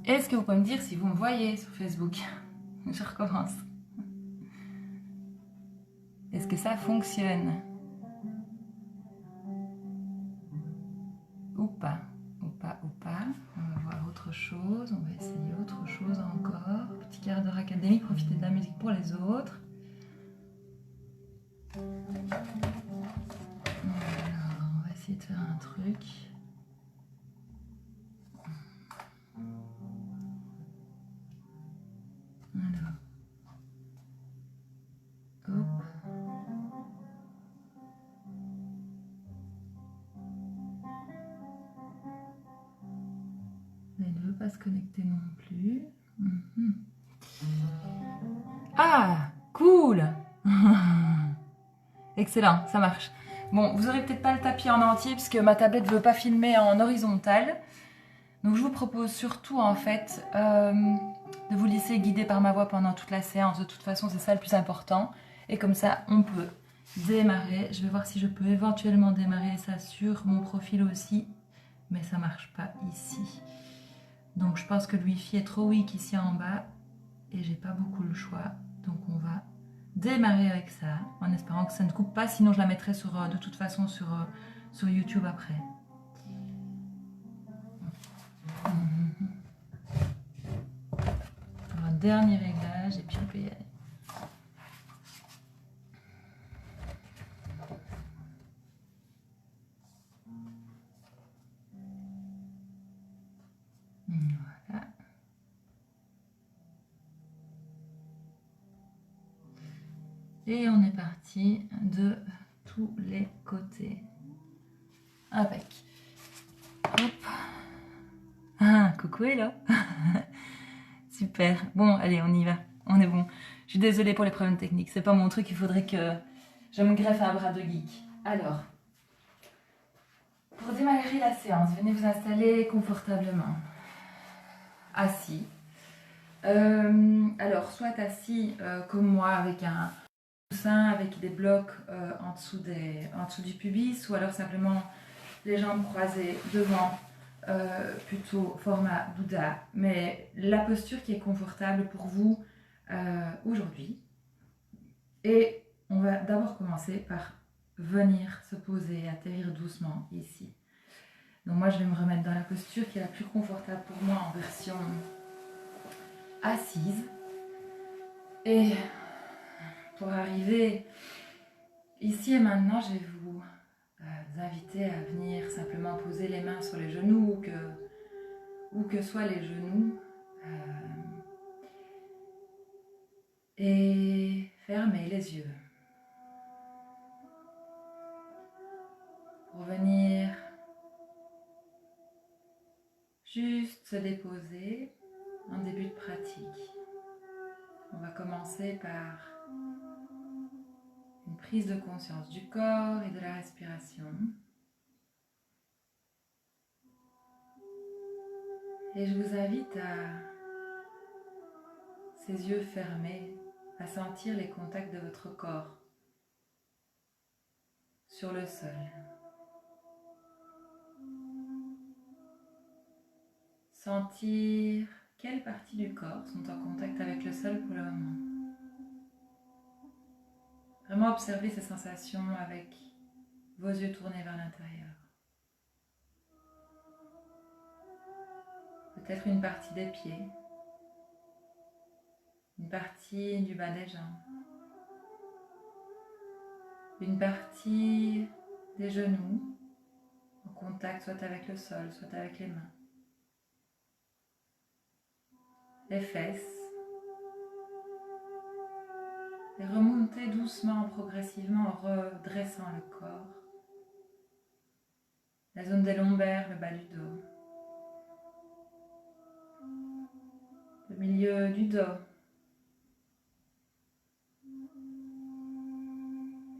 Est-ce que vous pouvez me dire si vous me voyez sur Facebook? Je recommence. Est-ce que ça fonctionne? Ou pas? Ou pas, ou pas? On va voir autre chose. On va essayer autre chose encore. Petit quart d'heure académique. Profitez de la musique pour les autres. Alors, on va essayer de faire un truc. Alors. Hop. Elle ne veut pas se connecter non plus. Ah, cool. Excellent, ça marche. Bon, vous aurez peut-être pas le tapis en entier parce que ma tablette ne veut pas filmer en horizontal. Donc je vous propose surtout en fait de vous laisser guider par ma voix pendant toute la séance. De toute façon, c'est ça le plus important. Et comme ça, on peut démarrer. Je vais voir si je peux éventuellement démarrer ça sur mon profil aussi. Mais ça marche pas ici. Donc je pense que le Wi-Fi est trop weak ici en bas. Et j'ai pas beaucoup le choix. Donc on va démarrer avec ça. En espérant que ça ne coupe pas. Sinon je la mettrai de toute façon sur YouTube après. Un dernier réglage et puis on peut y aller. Voilà. Et on est parti de tous les côtés. Impec. Hop. Ah, coucou Hello. Super. Bon, allez, on y va. On est bon. Je suis désolée pour les problèmes techniques. C'est pas mon truc, il faudrait que je me greffe un bras de geek. Alors, pour démarrer la séance, venez vous installer confortablement. Assis. Alors, soit assis comme moi avec un coussin, avec des blocs en dessous du pubis, ou alors simplement les jambes croisées devant, plutôt format Bouddha. Mais la posture qui est confortable pour vous aujourd'hui. Et on va d'abord commencer par venir se poser, atterrir doucement ici. Donc moi je vais me remettre dans la posture qui est la plus confortable pour moi en version assise. Et pour arriver ici et maintenant, je vais vous inviter à venir simplement poser les mains sur les genoux ou que soient les genoux et fermer les yeux. Pour venir juste se déposer en début de pratique. On va commencer par une prise de conscience du corps et de la respiration. Et je vous invite ces yeux fermés, à sentir les contacts de votre corps sur le sol. Sentir quelles parties du corps sont en contact avec le sol pour le moment. Vraiment observer ces sensations avec vos yeux tournés vers l'intérieur. Peut-être une partie des pieds, une partie du bas des jambes, une partie des genoux en contact soit avec le sol, soit avec les mains. Les fesses. Et remontez doucement, progressivement en redressant le corps. La zone des lombaires, le bas du dos. Le milieu du dos.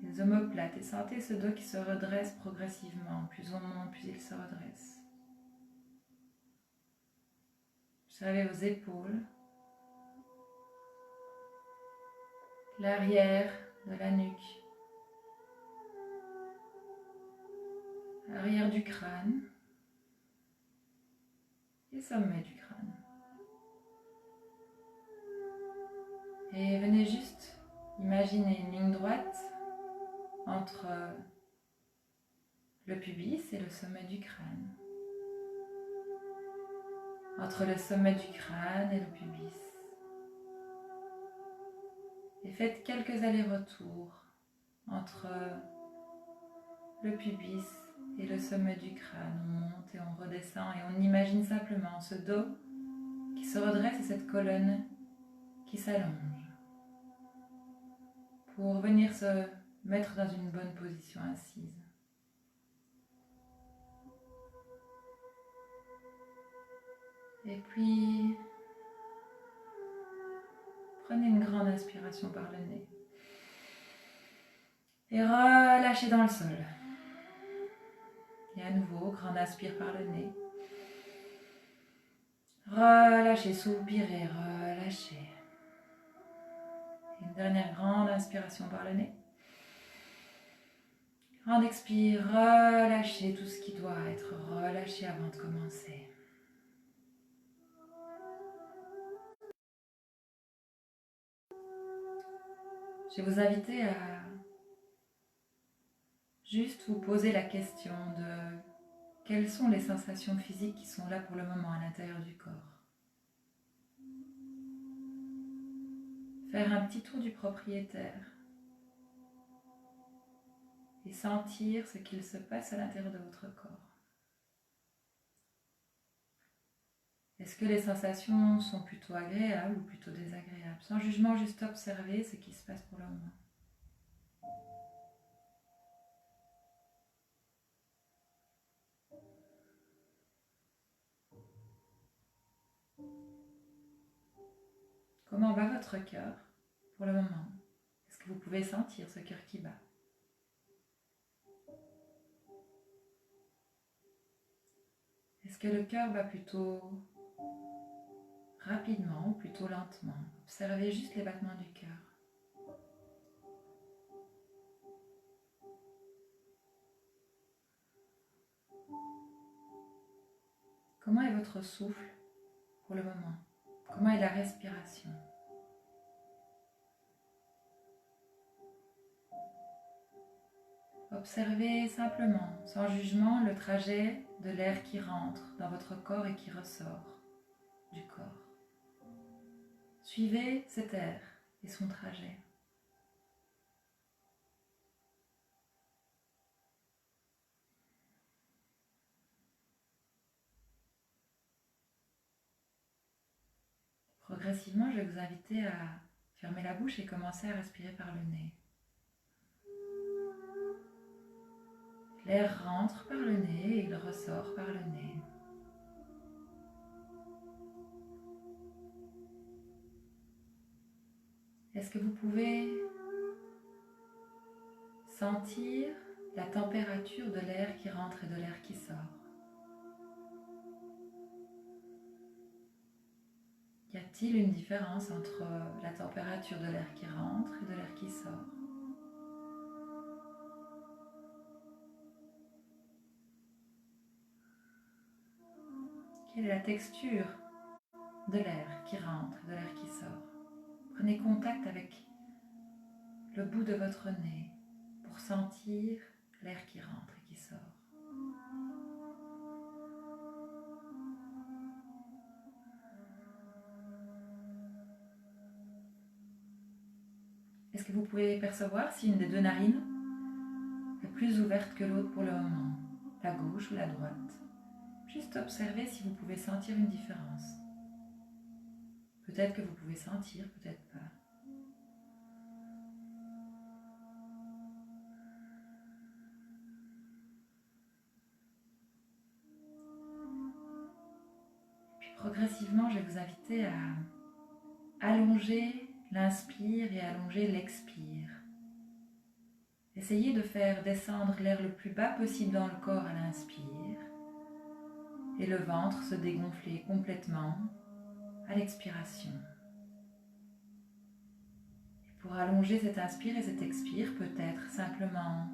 Les omoplates. Et sentez ce dos qui se redresse progressivement. Plus on monte, plus il se redresse. Observez vos épaules. L'arrière de la nuque. L'arrière du crâne. Et sommet du crâne. Et venez juste imaginer une ligne droite entre le pubis et le sommet du crâne. Entre le sommet du crâne et le pubis. Et faites quelques allers-retours entre le pubis et le sommet du crâne. On monte et on redescend et on imagine simplement ce dos qui se redresse et cette colonne qui s'allonge pour venir se mettre dans une bonne position assise. Et puis, prenez une grande inspiration par le nez et relâchez dans le sol. Et à nouveau, grande inspire par le nez. Relâchez, soupirez, relâchez. Une dernière grande inspiration par le nez. Grande expire, relâchez tout ce qui doit être relâché avant de commencer. Je vais vous inviter à juste vous poser la question de quelles sont les sensations physiques qui sont là pour le moment à l'intérieur du corps. Faire un petit tour du propriétaire et sentir ce qu'il se passe à l'intérieur de votre corps. Est-ce que les sensations sont plutôt agréables ou plutôt désagréables? Sans jugement, juste observer ce qui se passe pour le moment. Comment va votre cœur pour le moment? Est-ce que vous pouvez sentir ce cœur qui bat? Est-ce que le cœur bat plutôt rapidement ou plutôt lentement? Observez juste les battements du cœur. Comment est votre souffle pour le moment? Comment est la respiration? Observez simplement, sans jugement, le trajet de l'air qui rentre dans votre corps et qui ressort du corps. Suivez cet air et son trajet. Progressivement, je vais vous inviter à fermer la bouche et commencer à respirer par le nez. L'air rentre par le nez et il ressort par le nez. Est-ce que vous pouvez sentir la température de l'air qui rentre et de l'air qui sort? Y a-t-il une différence entre la température de l'air qui rentre et de l'air qui sort? Quelle est la texture de l'air qui rentre et de l'air qui sort? Prenez contact avec le bout de votre nez pour sentir l'air qui rentre et qui sort. Est-ce que vous pouvez percevoir si une des deux narines est plus ouverte que l'autre pour le moment, la gauche ou la droite? Juste observez si vous pouvez sentir une différence. Peut-être que vous pouvez sentir, peut-être pas. Puis progressivement, je vais vous inviter à allonger l'inspire et allonger l'expire. Essayez de faire descendre l'air le plus bas possible dans le corps à l'inspire et le ventre se dégonfler complètement à l'expiration. Et pour allonger cet inspire et cet expire, peut-être simplement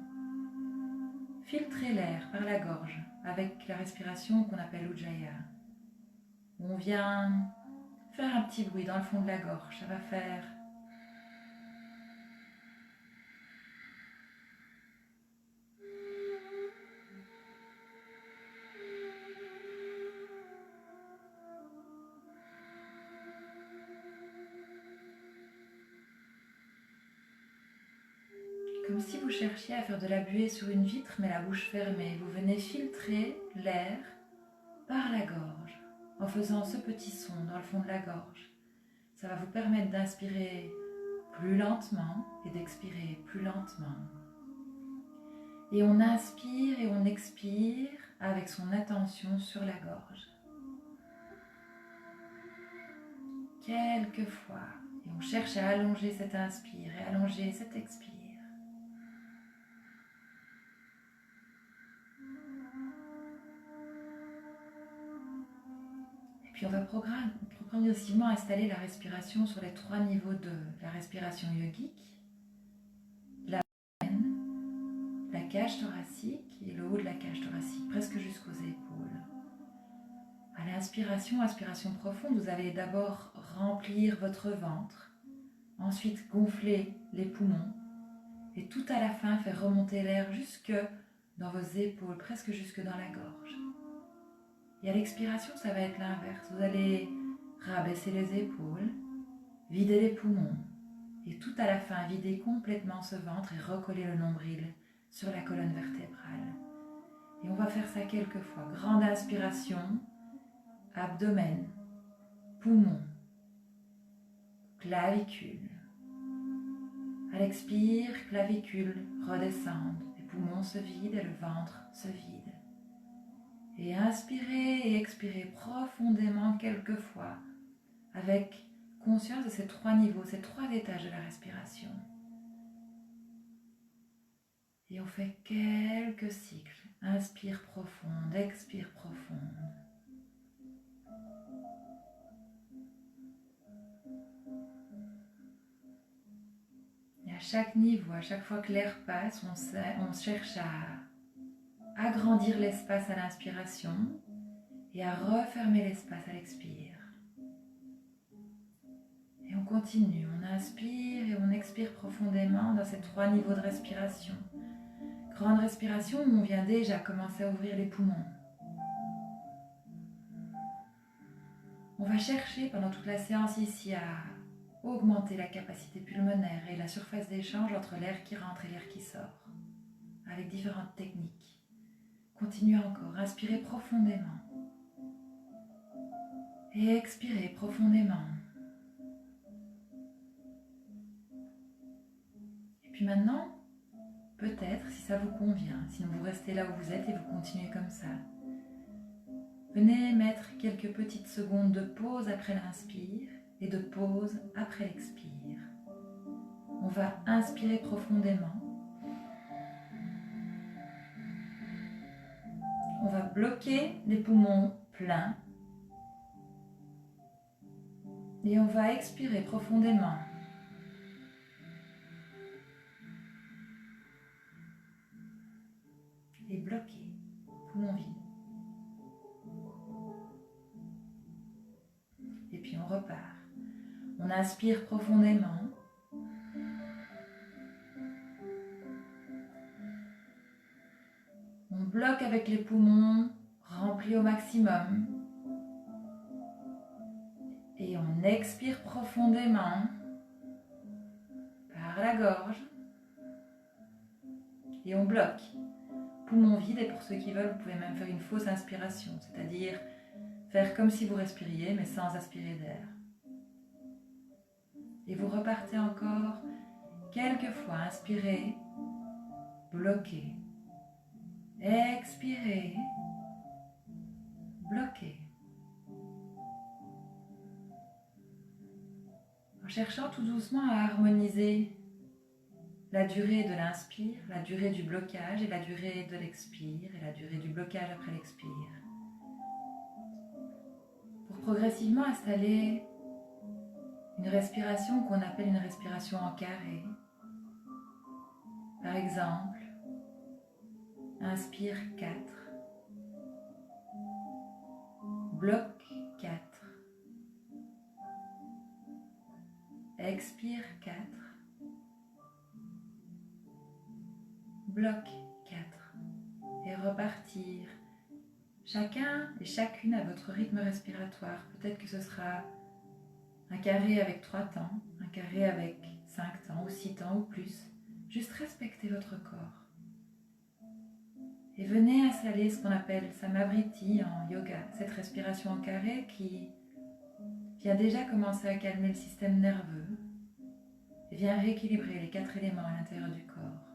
filtrer l'air par la gorge avec la respiration qu'on appelle Ujjayi. On vient faire un petit bruit dans le fond de la gorge, ça va faire comme si vous cherchiez à faire de la buée sur une vitre mais la bouche fermée. Vous venez filtrer l'air par la gorge en faisant ce petit son dans le fond de la gorge. Ça va vous permettre d'inspirer plus lentement et d'expirer plus lentement. Et on inspire et on expire avec son attention sur la gorge. Quelques fois. Et on cherche à allonger cet inspire et allonger cet expire. Et puis on va progressivement installer la respiration sur les 3 niveaux de la respiration yogique. La veine, la cage thoracique et le haut de la cage thoracique, presque jusqu'aux épaules. À l'inspiration, inspiration profonde, vous allez d'abord remplir votre ventre, ensuite gonfler les poumons et tout à la fin faire remonter l'air jusque dans vos épaules, presque jusque dans la gorge. Et à l'expiration, ça va être l'inverse. Vous allez rabaisser les épaules, vider les poumons et tout à la fin vider complètement ce ventre et recoller le nombril sur la colonne vertébrale. Et on va faire ça quelques fois. Grande inspiration, abdomen, poumon, clavicule. À l'expire, clavicule redescendent, les poumons se vident et le ventre se vide. Et inspirez et expirez profondément quelques fois avec conscience de ces 3 niveaux, ces 3 étages de la respiration. Et on fait quelques cycles. Inspire profonde, expire profonde. Et à chaque niveau, à chaque fois que l'air passe, on cherche à agrandir l'espace à l'inspiration et à refermer l'espace à l'expire. Et on continue, on inspire et on expire profondément dans ces 3 niveaux de respiration. Grande respiration où on vient déjà commencer à ouvrir les poumons. On va chercher pendant toute la séance ici à augmenter la capacité pulmonaire et la surface d'échange entre l'air qui rentre et l'air qui sort, avec différentes techniques. Continuez encore, inspirez profondément et expirez profondément. Et puis maintenant, peut-être, si ça vous convient, sinon vous restez là où vous êtes et vous continuez comme ça. Venez mettre quelques petites secondes de pause après l'inspire et de pause après l'expire. On va inspirer profondément. On va bloquer les poumons pleins. Et on va expirer profondément. Et bloquer, poumons vides. Et puis on repart. On inspire profondément. On bloque avec les poumons remplis au maximum. Et on expire profondément par la gorge. Et on bloque. Poumons vides, et pour ceux qui veulent, vous pouvez même faire une fausse inspiration, c'est-à-dire faire comme si vous respiriez, mais sans aspirer d'air. Et vous repartez encore quelques fois. Inspirez, bloquez. Expirez, bloquez. En cherchant tout doucement à harmoniser la durée de l'inspire, la durée du blocage et la durée de l'expire et la durée du blocage après l'expire. Pour progressivement installer une respiration qu'on appelle une respiration en carré. Par exemple, inspire 4, bloque 4, expire 4, bloque 4 et repartir. Chacun et chacune à votre rythme respiratoire. Peut-être que ce sera un carré avec 3 temps, un carré avec 5 temps ou 6 temps ou plus. Juste respectez votre corps. Et venez installer ce qu'on appelle Samavriti en yoga, cette respiration en carré qui vient déjà commencer à calmer le système nerveux et vient rééquilibrer les 4 éléments à l'intérieur du corps.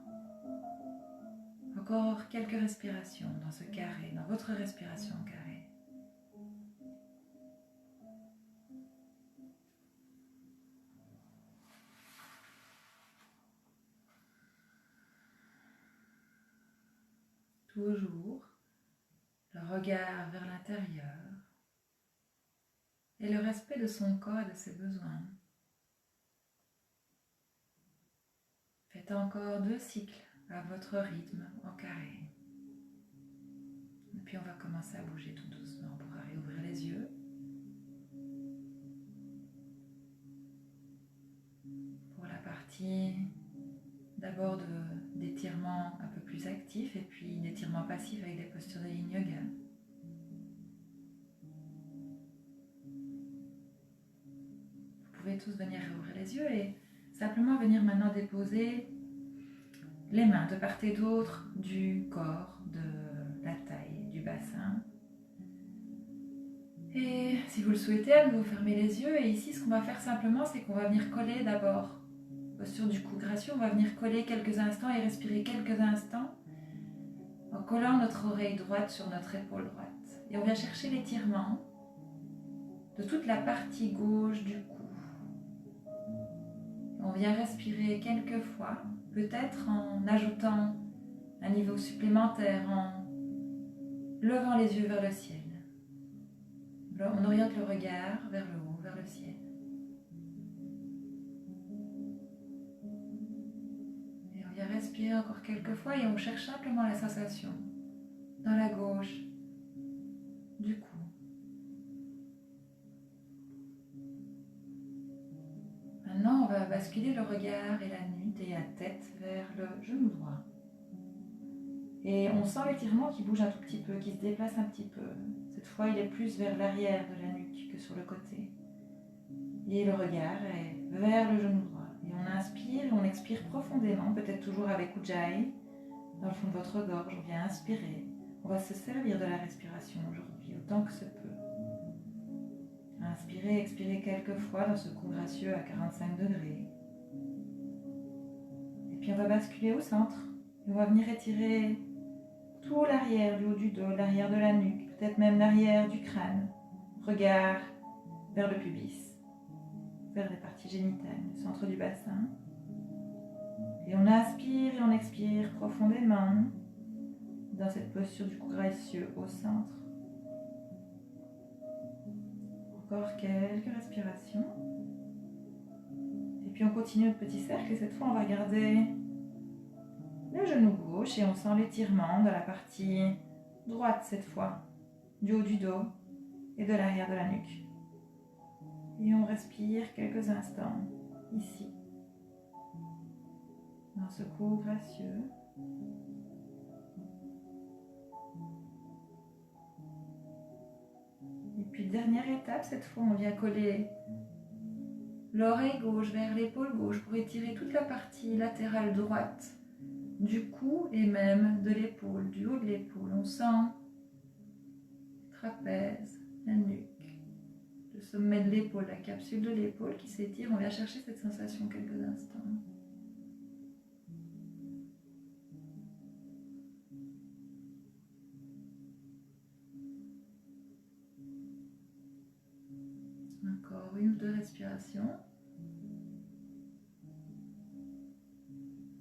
Encore quelques respirations dans ce carré, dans votre respiration en carré. Toujours le regard vers l'intérieur et le respect de son corps et de ses besoins. Faites encore 2 cycles à votre rythme en carré. Et puis on va commencer à bouger tout doucement pour réouvrir les yeux. Pour la partie d'abord d'étirement un peu plus actif et puis d'étirement passif avec des postures de yin yoga. Vous pouvez tous venir réouvrir les yeux et simplement venir maintenant déposer les mains de part et d'autre du corps, de la taille, du bassin. Et si vous le souhaitez, à nouveau fermez les yeux. Et ici, ce qu'on va faire simplement, c'est qu'on va venir coller d'abord, posture du cou gracieux, on va venir coller quelques instants et respirer quelques instants en collant notre oreille droite sur notre épaule droite. Et on vient chercher l'étirement de toute la partie gauche du cou. On vient respirer quelques fois, peut-être en ajoutant un niveau supplémentaire, en levant les yeux vers le ciel. On oriente le regard vers le haut, vers le ciel. Et on vient respirer encore quelques fois et on cherche simplement la sensation dans la gauche du cou. Maintenant, on va basculer le regard et la nuque et la tête vers le genou droit. Et on sent l'étirement qui bouge un tout petit peu, qui se déplace un petit peu. Cette fois, il est plus vers l'arrière de la nuque que sur le côté. Et le regard est vers le genou droit. Et on inspire et on expire profondément, peut-être toujours avec Ujjayi, dans le fond de votre gorge. On vient inspirer. On va se servir de la respiration aujourd'hui, autant que se peut. Inspirez, expirez quelques fois dans ce cou gracieux à 45 degrés. Et puis on va basculer au centre. Et on va venir étirer tout l'arrière du haut du dos, l'arrière de la nuque, peut-être même l'arrière du crâne. Regard vers le pubis, vers les parties génitales, le centre du bassin. Et on inspire et on expire profondément dans cette posture du cou gracieux au centre. Encore quelques respirations. Et puis on continue notre petit cercle et cette fois on va garder le genou gauche et on sent l'étirement de la partie droite cette fois, du haut du dos et de l'arrière de la nuque. Et on respire quelques instants ici, dans ce cou gracieux. Et puis dernière étape, cette fois on vient coller l'oreille gauche vers l'épaule gauche pour étirer toute la partie latérale droite du cou et même de l'épaule, du haut de l'épaule. On sent le trapèze, la nuque, le sommet de l'épaule, la capsule de l'épaule qui s'étire. On vient chercher cette sensation quelques instants. Encore 1 ou 2 respirations.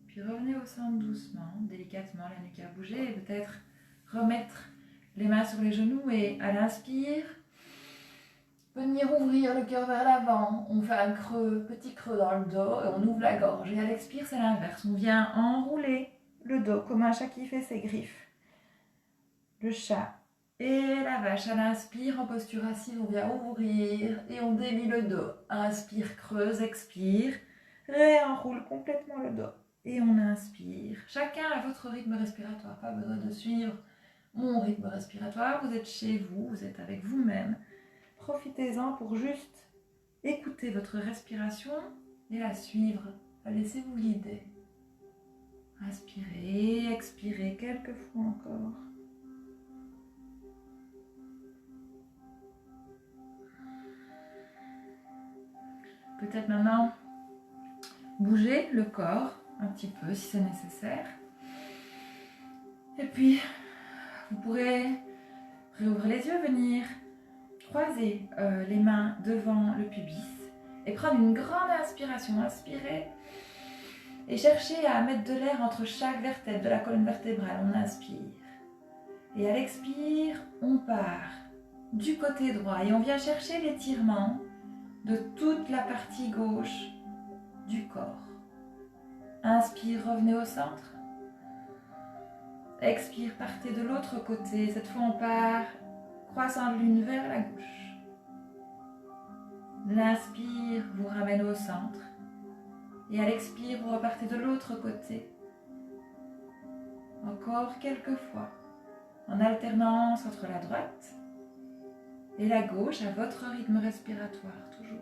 Puis revenez au centre doucement, délicatement, la nuque à bouger et peut-être remettre les mains sur les genoux et à l'inspire, venir ouvrir le cœur vers l'avant. On fait un creux, petit creux dans le dos et on ouvre la gorge. Et à l'expire, c'est l'inverse. On vient enrouler le dos comme un chat qui fait ses griffes. Le chat et la vache. À l'inspire, en posture assise, on vient ouvrir et on délie le dos. Inspire, creuse, expire, réenroule complètement le dos. Et on inspire. Chacun à votre rythme respiratoire. Pas besoin de suivre mon rythme respiratoire. Vous êtes chez vous, vous êtes avec vous-même. Profitez-en pour juste écouter votre respiration et la suivre. La laissez vous guider. Inspirez, expirez quelques fois encore. Peut-être maintenant bouger le corps un petit peu si c'est nécessaire. Et puis, vous pourrez réouvrir les yeux, venir croiser les mains devant le pubis et prendre une grande inspiration. Inspirez et cherchez à mettre de l'air entre chaque vertèbre de la colonne vertébrale. On inspire. Et à l'expire, on part du côté droit et on vient chercher l'étirement de toute la partie gauche du corps. Inspire, revenez au centre. Expire, partez de l'autre côté. Cette fois, on part croissant de lune vers la gauche. L'inspire vous ramène au centre. Et à l'expire, vous repartez de l'autre côté. Encore quelques fois, en alternance entre la droite et la gauche à votre rythme respiratoire, toujours.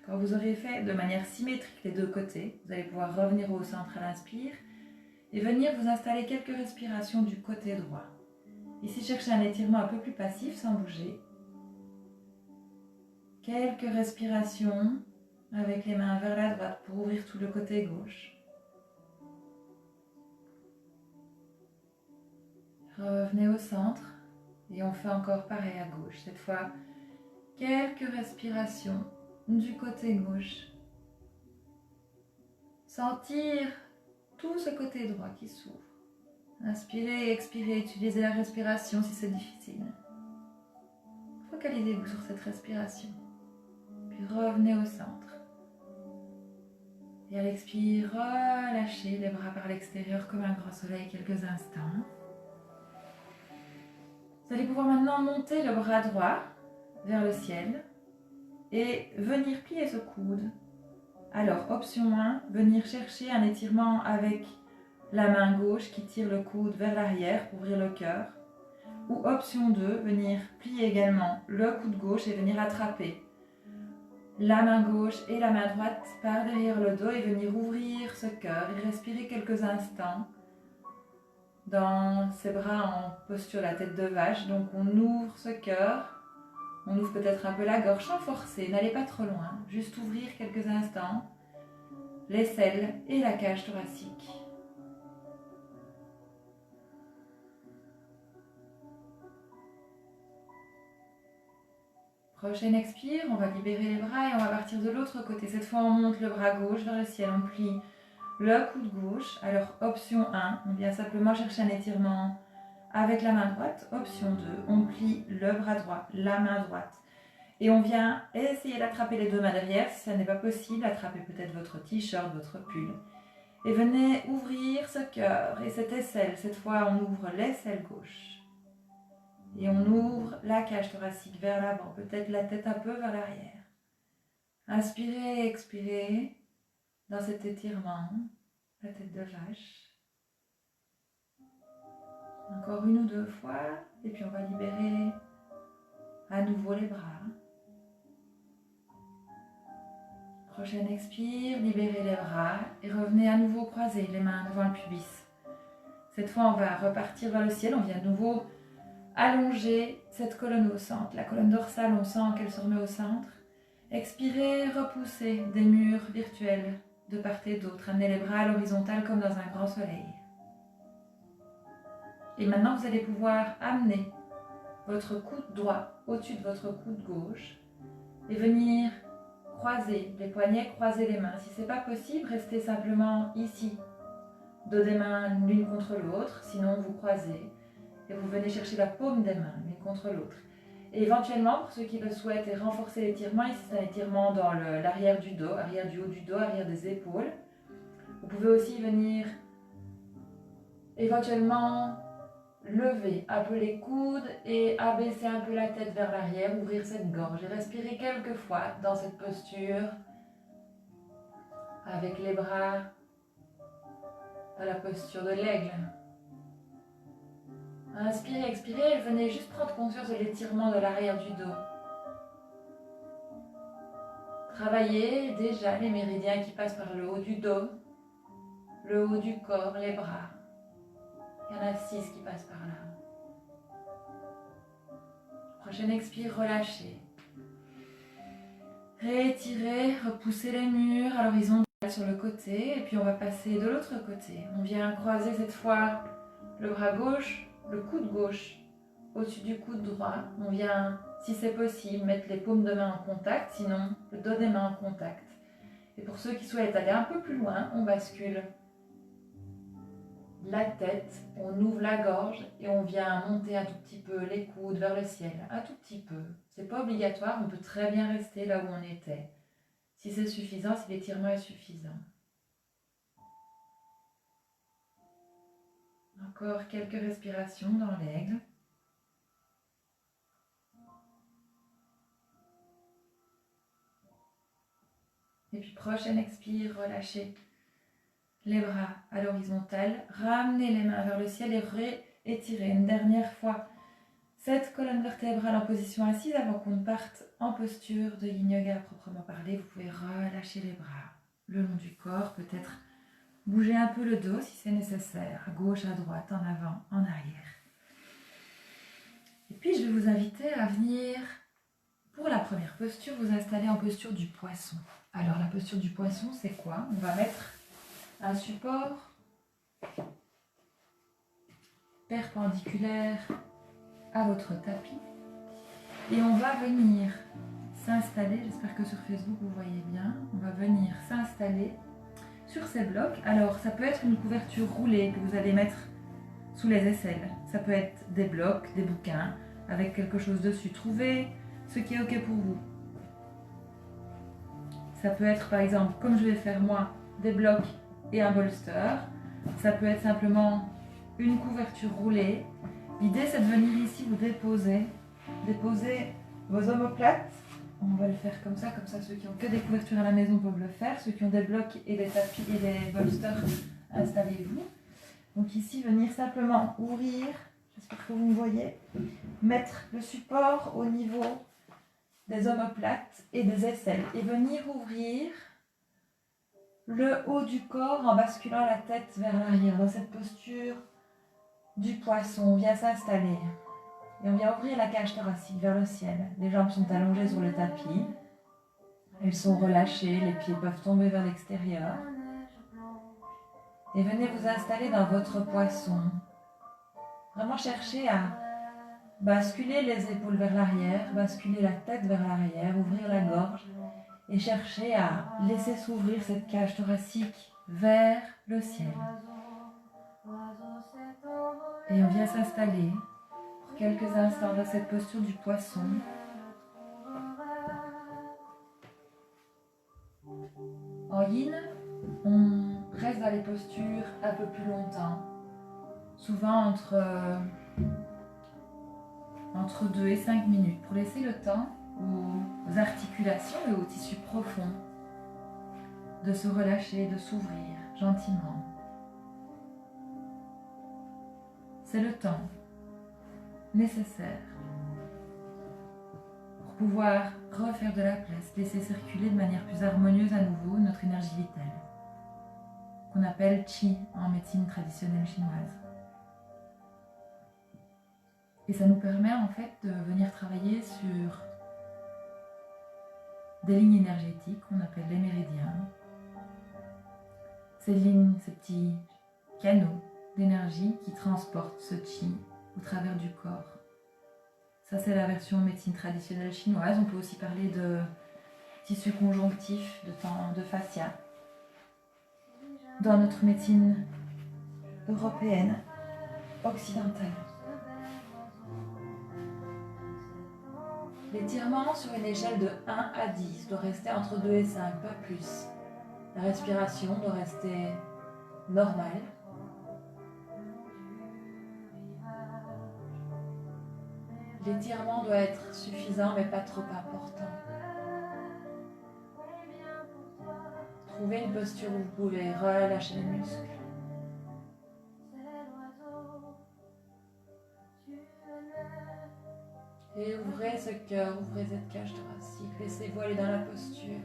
Quand vous aurez fait de manière symétrique les deux côtés, vous allez pouvoir revenir au centre à l'inspire et venir vous installer quelques respirations du côté droit. Ici, cherchez un étirement un peu plus passif sans bouger. Quelques respirations avec les mains vers la droite pour ouvrir tout le côté gauche. Revenez au centre et on fait encore pareil à gauche. Cette fois, quelques respirations du côté gauche. Sentir tout ce côté droit qui s'ouvre. Inspirez et expirez, utilisez la respiration si c'est difficile. Focalisez-vous sur cette respiration. Puis revenez au centre. Et à l'expire, relâchez les bras par l'extérieur comme un grand soleil quelques instants. Vous allez pouvoir maintenant monter le bras droit vers le ciel et venir plier ce coude. Alors, option 1, venir chercher un étirement avec la main gauche qui tire le coude vers l'arrière pour ouvrir le cœur. Ou option 2, venir plier également le coude gauche et venir attraper la main gauche et la main droite par derrière le dos et venir ouvrir ce cœur et respirer quelques instants dans ses bras en posture la tête de vache. Donc on ouvre ce cœur, on ouvre peut-être un peu la gorge sans forcer, n'allez pas trop loin, juste ouvrir quelques instants l'aisselle et la cage thoracique. Prochaine expire, on va libérer les bras et on va partir de l'autre côté. Cette fois, on monte le bras gauche vers le ciel, on plie le coude gauche. Alors, option 1, on vient simplement chercher un étirement avec la main droite. Option 2, on plie le bras droit, la main droite. Et on vient essayer d'attraper les deux mains derrière. Si ça n'est pas possible, attrapez peut-être votre t-shirt, votre pull. Et venez ouvrir ce cœur et cette aisselle. Cette fois, on ouvre l'aisselle gauche. Et on ouvre la cage thoracique vers l'avant, peut-être la tête un peu vers l'arrière. Inspirez, expirez dans cet étirement, la tête de vache. Encore une ou deux fois, et puis on va libérer à nouveau les bras. Prochaine expire, libérez les bras et revenez à nouveau croiser les mains devant le pubis. Cette fois, on va repartir vers le ciel, on vient de nouveau allonger cette colonne au centre. La colonne dorsale, on sent qu'elle se remet au centre. Expirez, repoussez des murs virtuels de part et d'autre. Amenez les bras à l'horizontale comme dans un grand soleil. Et maintenant, vous allez pouvoir amener votre coude droit au-dessus de votre coude gauche et venir croiser les poignets, croiser les mains. Si ce n'est pas possible, restez simplement ici, dos des mains l'une contre l'autre. Sinon, vous croisez. Et vous venez chercher la paume des mains, l'une contre l'autre. Et éventuellement, pour ceux qui le souhaitent et renforcer l'étirement, ici c'est un étirement dans l'arrière du dos, arrière du haut du dos, arrière des épaules. Vous pouvez aussi venir éventuellement lever un peu les coudes et abaisser un peu la tête vers l'arrière, ouvrir cette gorge et respirer quelques fois dans cette posture avec les bras dans la posture de l'aigle. Inspirez, expirez et venez juste prendre conscience de l'étirement de l'arrière du dos. Travaillez déjà les méridiens qui passent par le haut du dos, le haut du corps, les bras. Il y en a 6 qui passent par là. Prochaine expire, relâchez. Réétirez, repoussez les murs à l'horizontale sur le côté et puis on va passer de l'autre côté. On vient croiser cette fois le bras gauche, le coude gauche au-dessus du coude droit. On vient, si c'est possible, mettre les paumes de main en contact, sinon le dos des mains en contact. Et pour ceux qui souhaitent aller un peu plus loin, on bascule la tête, on ouvre la gorge et on vient monter un tout petit peu les coudes vers le ciel, un tout petit peu. C'est pas obligatoire, on peut très bien rester là où on était. Si c'est suffisant, si l'étirement est suffisant. Encore quelques respirations dans l'aigle. Et puis prochaine expire, relâchez les bras à l'horizontale, ramenez les mains vers le ciel et réétirez une dernière fois cette colonne vertébrale en position assise avant qu'on ne parte en posture de yin yoga à proprement parler. Vous pouvez relâcher les bras le long du corps, peut-être bouger un peu le dos si c'est nécessaire, à gauche, à droite, en avant, en arrière. Et puis je vais vous inviter à venir, pour la première posture, vous installer en posture du poisson. Alors la posture du poisson, c'est quoi? On va mettre un support perpendiculaire à votre tapis et on va venir s'installer, j'espère que sur Facebook vous voyez bien, on va venir s'installer sur ces blocs. Alors ça peut être une couverture roulée que vous allez mettre sous les aisselles, ça peut être des blocs, des bouquins avec quelque chose dessus, trouvez ce qui est ok pour vous. Ça peut être par exemple, comme je vais faire moi, des blocs et un bolster. Ça peut être simplement une couverture roulée. L'idée c'est de venir ici vous déposer vos omoplates. On va le faire comme ça ceux qui ont que des couvertures à la maison peuvent le faire. Ceux qui ont des blocs et des tapis et des bolsters, installez-vous. Donc ici, venir simplement ouvrir, j'espère que vous me voyez, mettre le support au niveau des omoplates et des aisselles et venir ouvrir le haut du corps en basculant la tête vers l'arrière dans cette posture du poisson. On vient s'installer et on vient ouvrir la cage thoracique vers le ciel. Les jambes sont allongées sur le tapis, elles sont relâchées, les pieds peuvent tomber vers l'extérieur et venez vous installer dans votre poisson. Vraiment chercher à basculer les épaules vers l'arrière, basculer la tête vers l'arrière, ouvrir la gorge et chercher à laisser s'ouvrir cette cage thoracique vers le ciel. Et on vient s'installer pour quelques instants dans cette posture du poisson. En yin, on reste dans les postures un peu plus longtemps, souvent entre 2 et 5 minutes, pour laisser le temps aux articulations et aux tissus profonds de se relâcher, de s'ouvrir gentiment. C'est le temps nécessaire pour pouvoir refaire de la place, laisser circuler de manière plus harmonieuse à nouveau notre énergie vitale, qu'on appelle Qi en médecine traditionnelle chinoise. Et ça nous permet en fait de venir travailler sur des lignes énergétiques qu'on appelle les méridiens. Ces lignes, ces petits canaux d'énergie qui transportent ce Qi au travers du corps. Ça c'est la version médecine traditionnelle chinoise. On peut aussi parler de tissu conjonctif, de fascia. Dans notre médecine européenne, occidentale. L'étirement sur une échelle de 1 à 10 doit rester entre 2 et 5, pas plus. La respiration doit rester normale. L'étirement doit être suffisant mais pas trop important. Trouvez une posture où vous pouvez relâcher les muscles. cœur, ouvrez cette cage thoracique, laissez-vous aller dans la posture.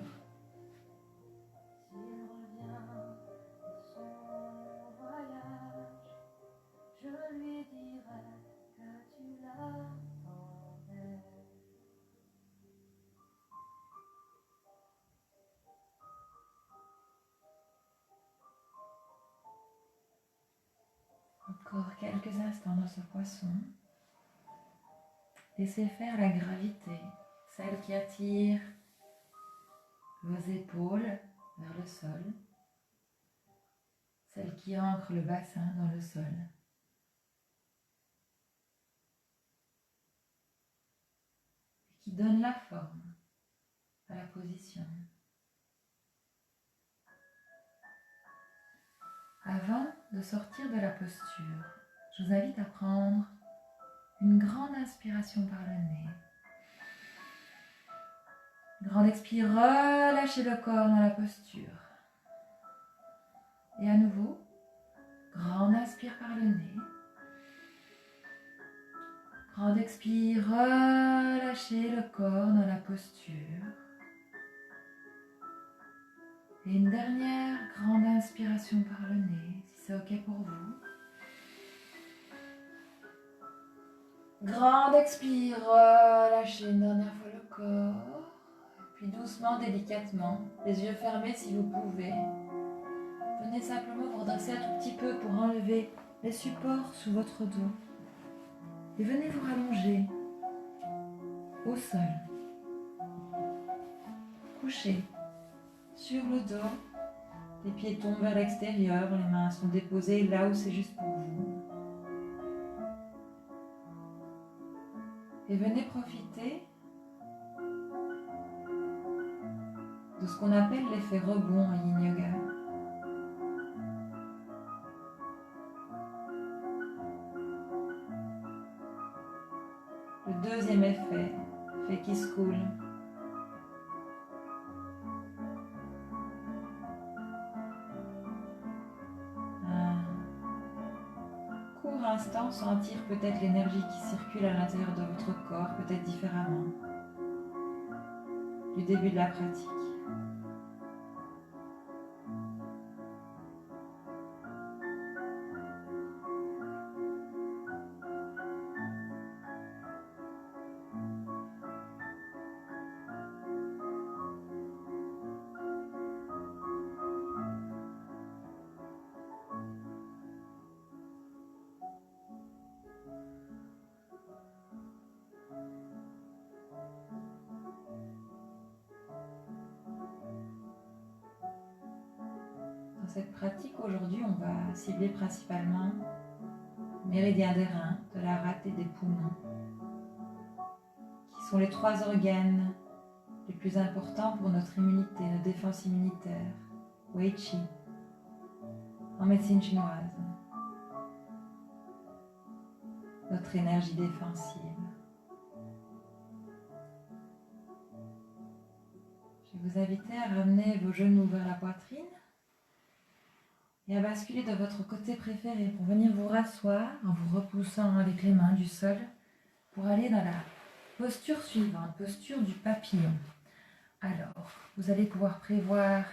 Encore quelques instants dans ce poisson. Laissez faire la gravité, celle qui attire vos épaules vers le sol, celle qui ancre le bassin dans le sol. Et qui donne la forme à la position. Avant de sortir de la posture, je vous invite à prendre une grande inspiration par le nez. Grande expire, relâchez le corps dans la posture. Et à nouveau, grande inspire par le nez. Grande expire, relâchez le corps dans la posture. Et une dernière grande inspiration par le nez, si c'est OK pour vous. Grande expire, relâchez une dernière fois le corps. Puis doucement, délicatement, les yeux fermés si vous pouvez. Venez simplement vous redresser un tout petit peu pour enlever les supports sous votre dos. Et venez vous rallonger au sol. Couchez sur le dos. Les pieds tombent vers l'extérieur, les mains sont déposées là où c'est juste pour vous. Et venez profiter de ce qu'on appelle l'effet rebond en Yin Yoga. Le deuxième effet, l'effet qui se coule. Instant, sentir peut-être l'énergie qui circule à l'intérieur de votre corps, peut-être différemment du début de la pratique. Dans cette pratique, aujourd'hui, on va cibler principalement le méridien des reins, de la rate et des poumons, qui sont les trois organes les plus importants pour notre immunité, notre défense immunitaire, Wei Qi, en médecine chinoise. Notre énergie défensive. Je vais vous inviter à ramener vos genoux vers la poitrine et à basculer de votre côté préféré pour venir vous rasseoir en vous repoussant avec les mains du sol pour aller dans la posture suivante, posture du papillon. Alors, vous allez pouvoir prévoir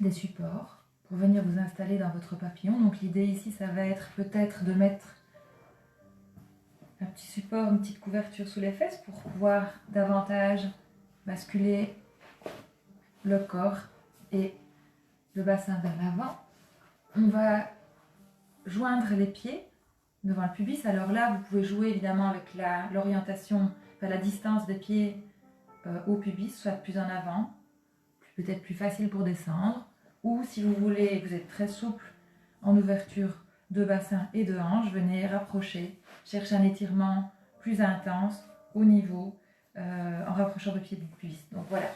des supports pour venir vous installer dans votre papillon. Donc l'idée ici, ça va être peut-être de mettre un petit support, une petite couverture sous les fesses pour pouvoir davantage basculer le corps et le bassin vers l'avant. On va joindre les pieds devant le pubis. Alors là, vous pouvez jouer évidemment avec l'orientation, la distance des pieds au pubis, soit plus en avant, peut-être plus facile pour descendre, ou si vous voulez, vous êtes très souple en ouverture de bassin et de hanche, venez rapprocher, chercher un étirement plus intense au niveau, en rapprochant le pied du pubis. Donc voilà.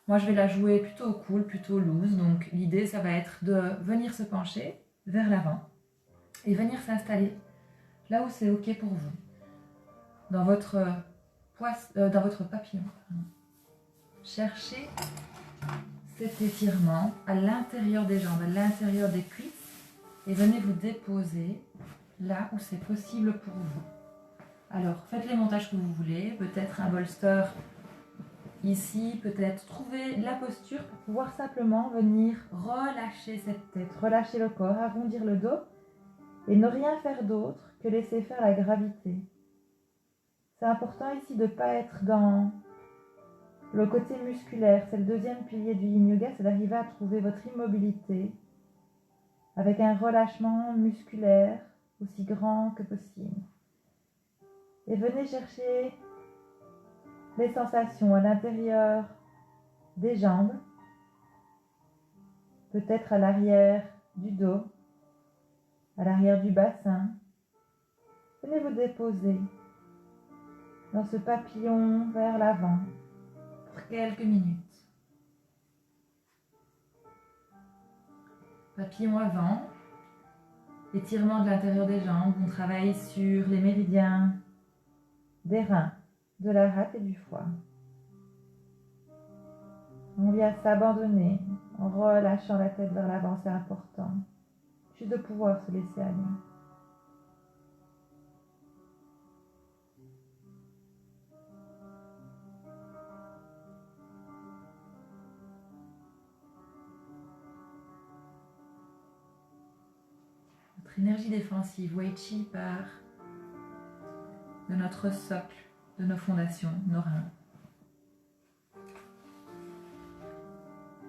Moi, je vais la jouer plutôt cool, plutôt loose. Donc, l'idée, ça va être de venir se pencher vers l'avant et venir s'installer là où c'est OK pour vous, dans votre papillon. Cherchez cet étirement à l'intérieur des jambes, à l'intérieur des cuisses et venez vous déposer là où c'est possible pour vous. Alors, faites les montages que vous voulez, peut-être un bolster ici, peut-être trouver la posture pour pouvoir simplement venir relâcher cette tête, relâcher le corps, arrondir le dos et ne rien faire d'autre que laisser faire la gravité. C'est important ici de ne pas être dans le côté musculaire, c'est le deuxième pilier du Yin Yoga, c'est d'arriver à trouver votre immobilité avec un relâchement musculaire aussi grand que possible. Et venez chercher les sensations à l'intérieur des jambes, peut-être à l'arrière du dos, à l'arrière du bassin. Venez vous déposer dans ce papillon vers l'avant pour quelques minutes. Papillon avant, étirement de l'intérieur des jambes, on travaille sur les méridiens des reins, de la rate et du foie. On vient s'abandonner en relâchant la tête vers l'avant, c'est important. Juste de pouvoir se laisser aller. Notre énergie défensive, Wei Qi, part de notre socle, de nos fondations, nos reins.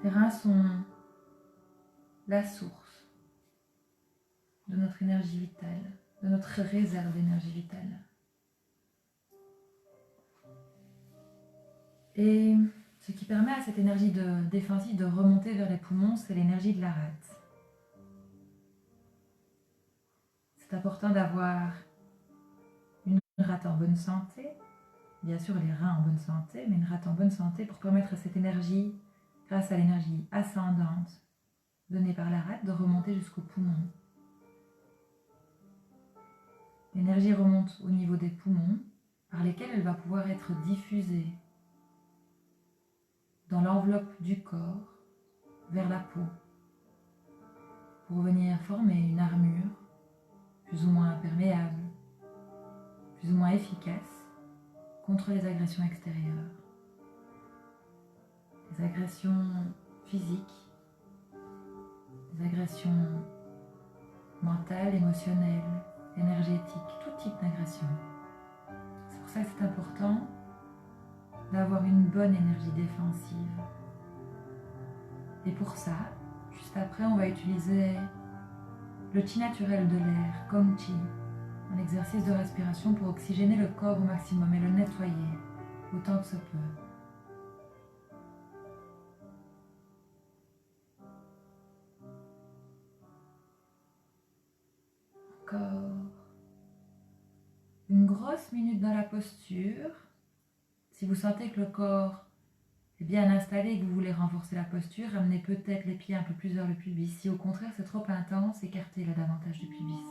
Les reins sont la source de notre énergie vitale, de notre réserve d'énergie vitale. Et ce qui permet à cette énergie défensive de remonter vers les poumons, c'est l'énergie de la rate. C'est important d'avoir une rate en bonne santé, bien sûr les reins en bonne santé, mais une rate en bonne santé pour permettre à cette énergie, grâce à l'énergie ascendante donnée par la rate, de remonter jusqu'aux poumons. L'énergie remonte au niveau des poumons, par lesquels elle va pouvoir être diffusée dans l'enveloppe du corps, vers la peau, pour venir former une armure plus ou moins imperméable, plus ou moins efficace contre les agressions extérieures. Les agressions physiques, les agressions mentales, émotionnelles, énergétiques, tout type d'agression. C'est pour ça que c'est important d'avoir une bonne énergie défensive. Et pour ça, juste après, on va utiliser le Qi naturel de l'air, Gong Qi, un exercice de respiration pour oxygéner le corps au maximum et le nettoyer autant que se peut. Encore une grosse minute dans la posture. Si vous sentez que le corps est bien installé et que vous voulez renforcer la posture, ramenez peut-être les pieds un peu plus vers le pubis. Si au contraire c'est trop intense, écartez-la davantage du pubis.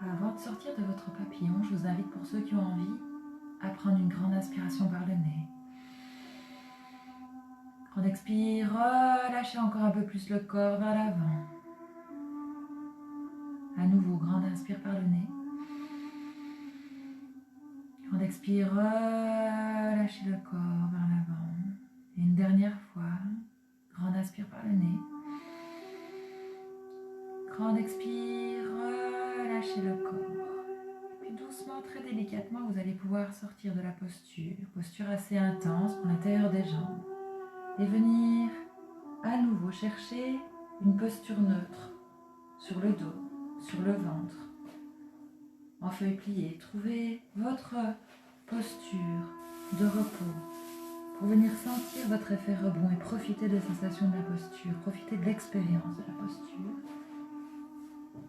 Avant de sortir de votre papillon, je vous invite, pour ceux qui ont envie, à prendre une grande inspiration par le nez. Grande expire, relâchez encore un peu plus le corps vers l'avant. À nouveau, grande inspire par le nez. Grande expire, relâchez le corps vers l'avant. Et une dernière fois, grande inspire par le nez. Grande expire, relâchez le corps. Puis allez pouvoir sortir de la posture assez intense pour l'intérieur des jambes, et venir à nouveau chercher une posture neutre sur le dos, sur le ventre, en feuille pliée. Trouvez votre posture de repos pour venir sentir votre effet rebond et profiter des sensations de la posture, profiter de l'expérience de la posture.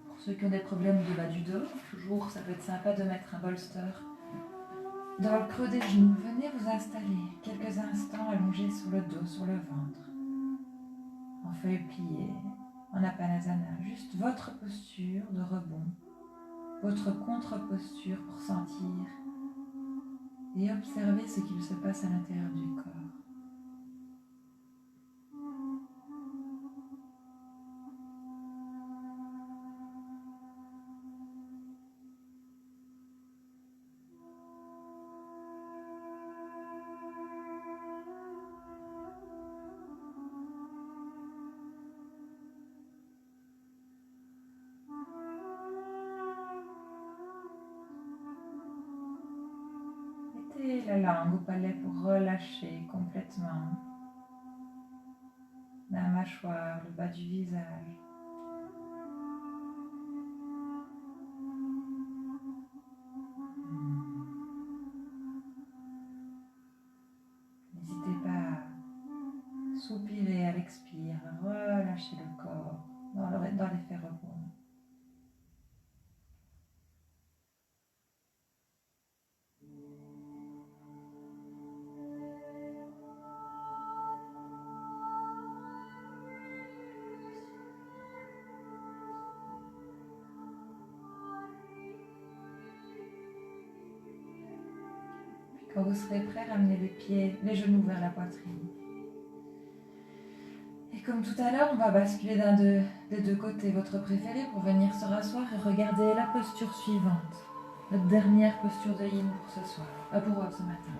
Pour ceux qui ont des problèmes de bas du dos, toujours ça peut être sympa de mettre un bolster dans le creux des genoux. Venez vous installer quelques instants allongés sur le dos, sur le ventre, en feuille pliée, en Apanasana. Juste votre posture de rebond, votre contre-posture pour sentir et observer ce qu'il se passe à l'intérieur du corps. Mettez la langue au palais pour relâcher complètement la mâchoire, le bas du visage. N'hésitez pas à soupirer à l'expire, à relâcher le corps dans l'effet rebond. Quand vous serez prêt, ramenez les pieds, les genoux vers la poitrine. Et comme tout à l'heure, on va basculer des deux côtés, votre préféré, pour venir se rasseoir et regarder la posture suivante. Notre dernière posture de yin pour ce soir, pour ce matin.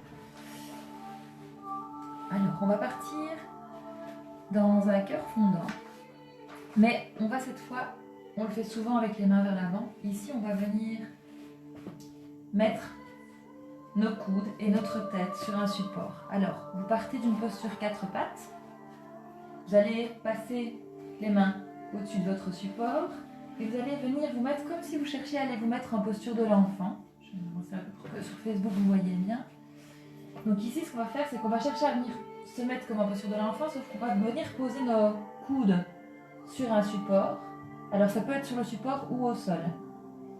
Alors, on va partir dans un cœur fondant. Mais on va cette fois, on le fait souvent avec les mains vers l'avant. Ici, on va venir mettre nos coudes et notre tête sur un support. Alors, vous partez d'une posture 4 pattes. Vous allez passer les mains au-dessus de votre support et vous allez venir vous mettre comme si vous cherchiez à aller vous mettre en posture de l'enfant. Je vais vous montrer pour que sur Facebook vous voyez bien. Donc ici, ce qu'on va faire, c'est qu'on va chercher à venir se mettre comme en posture de l'enfant, sauf qu'on va venir poser nos coudes sur un support. Alors ça peut être sur le support ou au sol.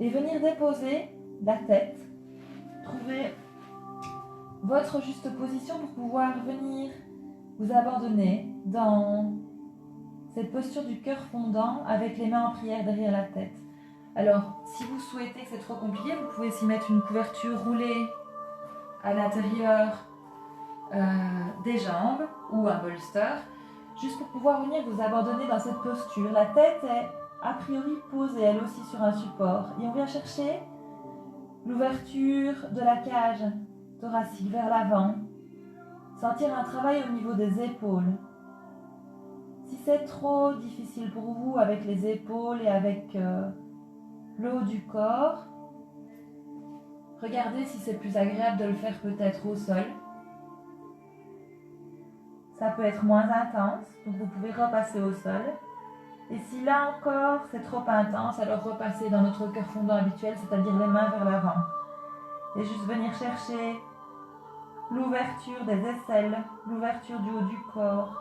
Et venir déposer la tête, trouver votre juste position pour pouvoir venir vous abandonner dans cette posture du cœur fondant avec les mains en prière derrière la tête. Alors, si vous souhaitez que c'est trop compliqué, vous pouvez s'y mettre une couverture roulée à l'intérieur des jambes ou un bolster, juste pour pouvoir venir vous abandonner dans cette posture. La tête est a priori posée elle aussi sur un support et on vient chercher l'ouverture de la cage thoracique vers l'avant, sentir un travail au niveau des épaules. Si c'est trop difficile pour vous avec les épaules et avec le haut du corps, regardez si c'est plus agréable de le faire peut-être au sol. Ça peut être moins intense, donc vous pouvez repasser au sol. Et si là encore c'est trop intense, alors repassez dans notre cœur fondant habituel, c'est-à-dire les mains vers l'avant. Et juste venir chercher l'ouverture des aisselles, l'ouverture du haut du corps,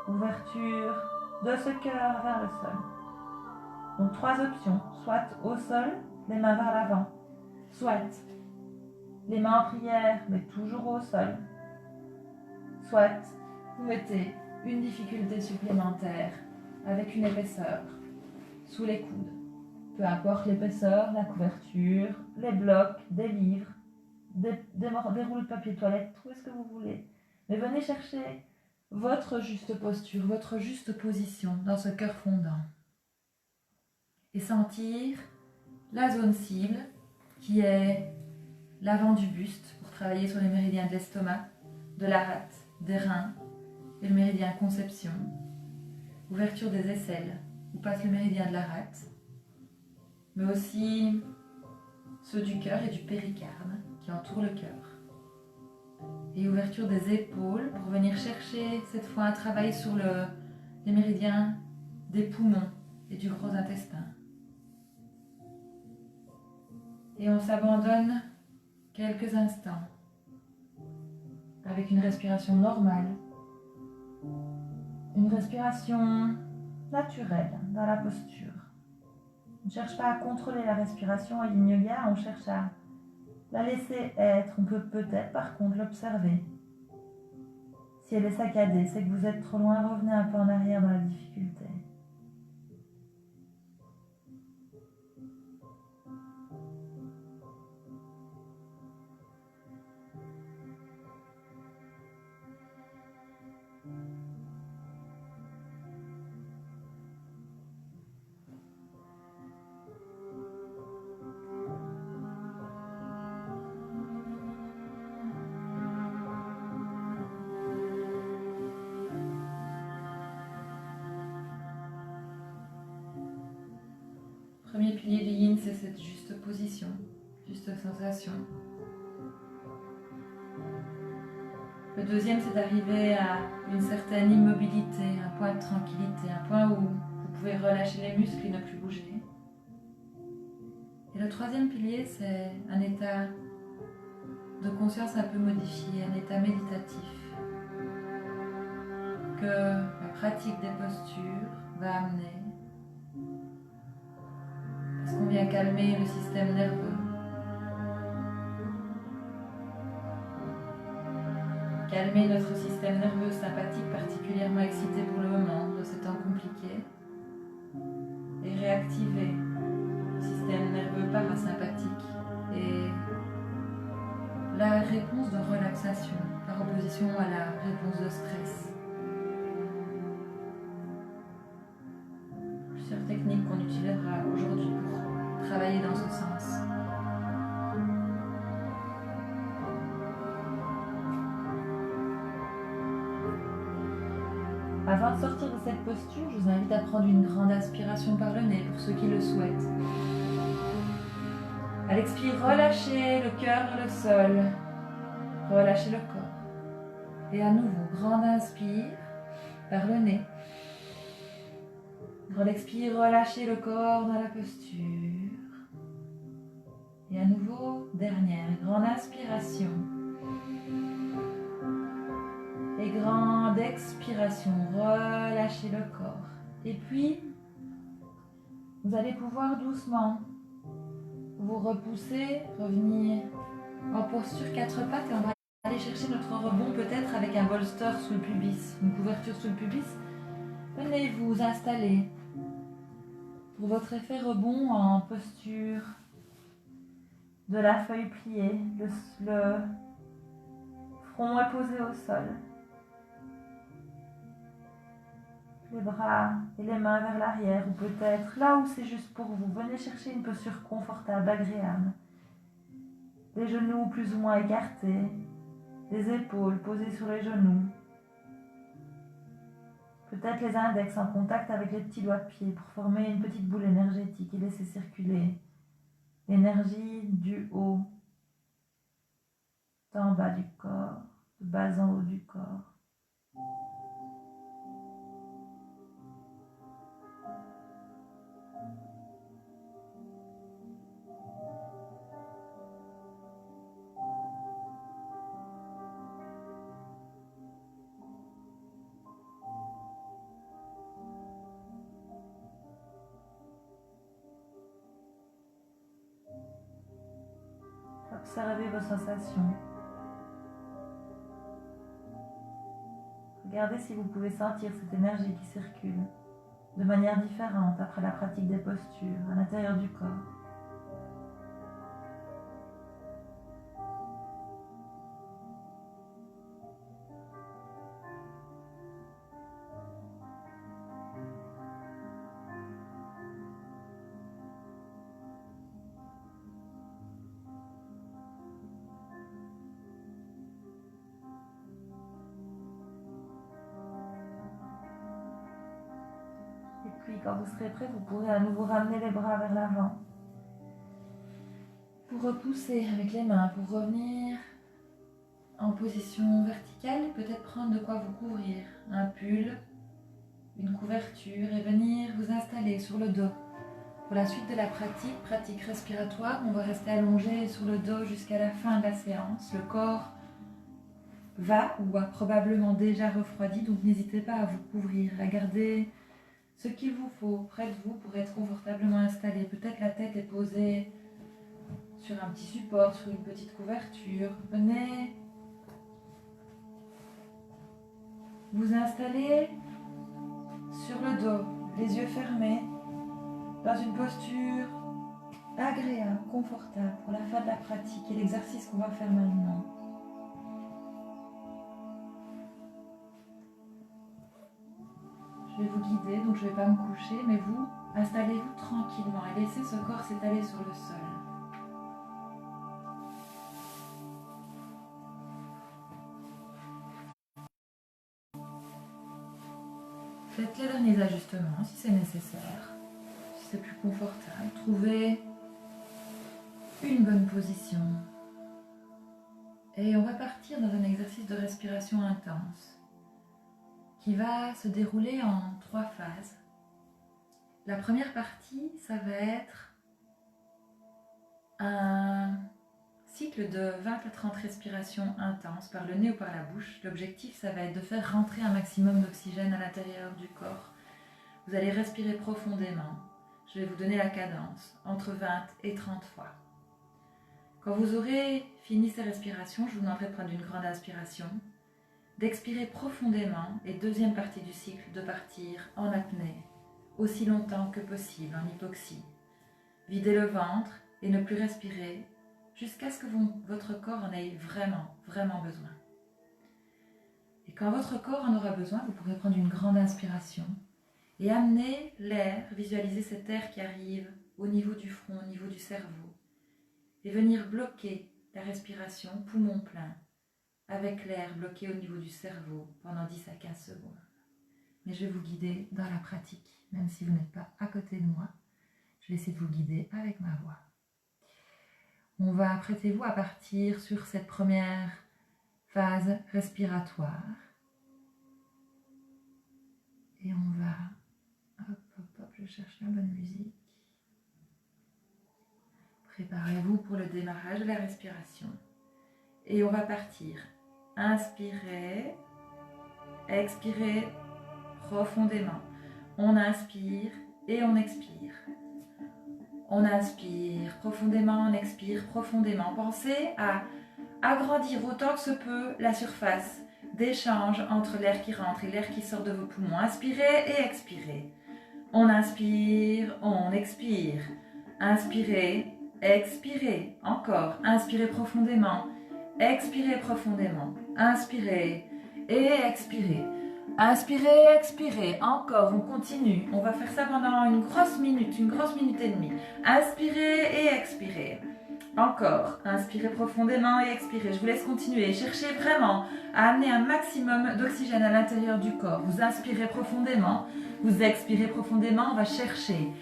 ouverture de ce cœur vers le sol. Donc 3 options, soit au sol, les mains vers l'avant, soit les mains en prière, mais toujours au sol, soit vous mettez une difficulté supplémentaire avec une épaisseur sous les coudes. Peu importe l'épaisseur, la couverture, les blocs, des livres, des rouleaux de papier toilette, trouvez ce que vous voulez. Mais venez chercher votre juste posture, votre juste position dans ce cœur fondant. Et sentir la zone cible qui est l'avant du buste pour travailler sur les méridiens de l'estomac, de la rate, des reins et le méridien conception. Ouverture des aisselles où passe le méridien de la rate, mais aussi ceux du cœur et du péricarde qui entourent le cœur. Et ouverture des épaules pour venir chercher cette fois un travail sur les méridiens des poumons et du gros intestin. Et on s'abandonne quelques instants avec une respiration normale, une respiration naturelle dans la posture. On ne cherche pas à contrôler la respiration en yin yoga, on cherche à la laisser être. On peut peut-être par contre l'observer. Si elle est saccadée, c'est que vous êtes trop loin, revenez un peu en arrière dans la difficulté. Premier pilier du yin, c'est cette juste position, juste sensation. Le deuxième, c'est d'arriver à une certaine immobilité, un point de tranquillité, un point où vous pouvez relâcher les muscles et ne plus bouger. Et le troisième pilier, c'est un état de conscience un peu modifié, un état méditatif que la pratique des postures va amener. Parce qu'on vient calmer le système nerveux. Calmer notre système nerveux sympathique particulièrement excité pour le moment de ces temps compliqués. Et réactiver le système nerveux parasympathique et la réponse de relaxation par opposition à la réponse de stress. Plusieurs techniques qu'on utilisera aujourd'hui pour travailler dans ce sens. Avant de sortir de cette posture, je vous invite à prendre une grande inspiration par le nez pour ceux qui le souhaitent. À l'expire, relâchez le cœur vers le sol, relâchez le corps. Et à nouveau, grande inspire par le nez. Grande expire, relâchez le corps dans la posture. Et à nouveau, dernière, grande inspiration. Et grande expiration, relâchez le corps. Et puis, vous allez pouvoir doucement vous repousser, revenir en posture 4 pattes et on va aller chercher notre rebond peut-être avec un bolster sous le pubis, une couverture sous le pubis. Venez vous installer pour votre effet rebond en posture de la feuille pliée, le front est posé au sol. Les bras et les mains vers l'arrière ou peut-être là où c'est juste pour vous. Venez chercher une posture confortable, agréable. Les genoux plus ou moins écartés, les épaules posées sur les genoux. Peut-être les index en contact avec les petits doigts de pied pour former une petite boule énergétique et laisser circuler l'énergie du haut, d'en bas du corps, de bas en haut du corps. Observez vos sensations. Regardez si vous pouvez sentir cette énergie qui circule de manière différente après la pratique des postures à l'intérieur du corps. Puis quand vous serez prêt, vous pourrez à nouveau ramener les bras vers l'avant. Vous repoussez avec les mains pour revenir en position verticale, peut-être prendre de quoi vous couvrir, un pull, une couverture et venir vous installer sur le dos. Pour la suite de la pratique respiratoire, on va rester allongé sur le dos jusqu'à la fin de la séance. Le corps va ou a probablement déjà refroidi, donc n'hésitez pas à vous couvrir, à garder ce qu'il vous faut près de vous pour être confortablement installé. Peut-être la tête est posée sur un petit support, sur une petite couverture. Venez vous installer sur le dos, les yeux fermés, dans une posture agréable, confortable pour la fin de la pratique et l'exercice qu'on va faire maintenant. Je vais vous guider, donc je ne vais pas me coucher, mais vous, installez-vous tranquillement et laissez ce corps s'étaler sur le sol. Faites les derniers ajustements si c'est nécessaire, si c'est plus confortable. Trouvez une bonne position. Et on va partir dans un exercice de respiration intense qui va se dérouler en 3 phases. La première partie, ça va être un cycle de 20 à 30 respirations intenses par le nez ou par la bouche. L'objectif, ça va être de faire rentrer un maximum d'oxygène à l'intérieur du corps. Vous allez respirer profondément. Je vais vous donner la cadence, entre 20 et 30 fois. Quand vous aurez fini ces respirations, je vous demanderai de prendre une grande inspiration, d'expirer profondément et deuxième partie du cycle, de partir en apnée, aussi longtemps que possible, en hypoxie. Videz le ventre et ne plus respirer jusqu'à ce que votre corps en ait vraiment, vraiment besoin. Et quand votre corps en aura besoin, vous pourrez prendre une grande inspiration et amener l'air, visualiser cet air qui arrive au niveau du front, au niveau du cerveau, et venir bloquer la respiration poumon plein avec l'air bloqué au niveau du cerveau pendant 10 à 15 secondes. Mais je vais vous guider dans la pratique, même si vous n'êtes pas à côté de moi. Je vais essayer de vous guider avec ma voix. On va, apprêtez-vous à partir sur cette première phase respiratoire. Et on va, hop, hop, hop, je cherche la bonne musique. Préparez-vous pour le démarrage de la respiration. Et on va partir. Inspirez, expirez profondément. On inspire et on expire. On inspire profondément, on expire profondément. Pensez à agrandir autant que se peut la surface d'échange entre l'air qui rentre et l'air qui sort de vos poumons. Inspirez et expirez. On inspire, on expire. Inspirez, expirez. Encore. Inspirez profondément. Expirez profondément. Inspirez et expirez. Inspirez, expirez. Encore, on continue. On va faire ça pendant une grosse minute et demie. Inspirez et expirez. Encore, inspirez profondément et expirez. Je vous laisse continuer. Cherchez vraiment à amener un maximum d'oxygène à l'intérieur du corps. Vous inspirez profondément, vous expirez profondément. On va chercher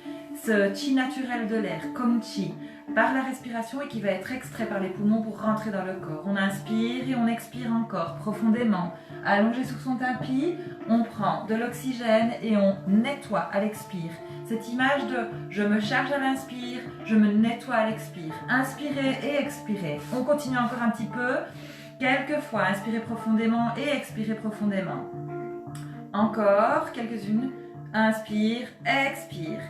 ce chi naturel de l'air, comme chi, par la respiration et qui va être extrait par les poumons pour rentrer dans le corps. On inspire et on expire encore profondément. Allongé sur son tapis, on prend de l'oxygène et on nettoie à l'expire. Cette image de je me charge à l'inspire, je me nettoie à l'expire. Inspirez et expirez. On continue encore un petit peu. Quelques fois, inspirez profondément et expirez profondément. Encore quelques-unes. Inspire, expire.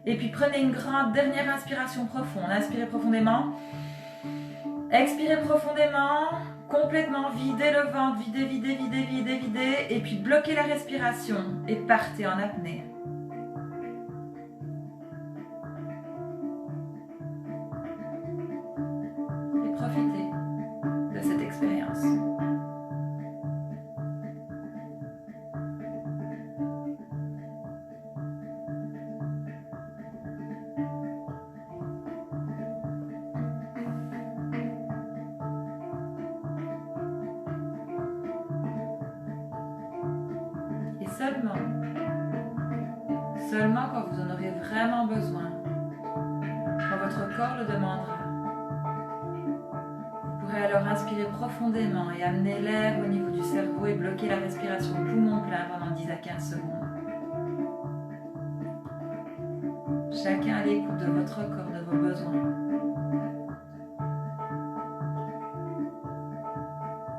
Et puis prenez une grande dernière inspiration profonde. Inspirez profondément. Expirez profondément. Complètement videz le ventre. Videz, videz, videz, videz, videz. Et puis bloquez la respiration. Et partez en apnée. Et profitez de cette expérience. Seulement quand vous en aurez vraiment besoin, quand votre corps le demandera, pouvez alors inspirer profondément et amener l'air au niveau du cerveau et bloquer la respiration poumon plein pendant 10 à 15 secondes. Chacun à l'écoute de votre corps, de vos besoins.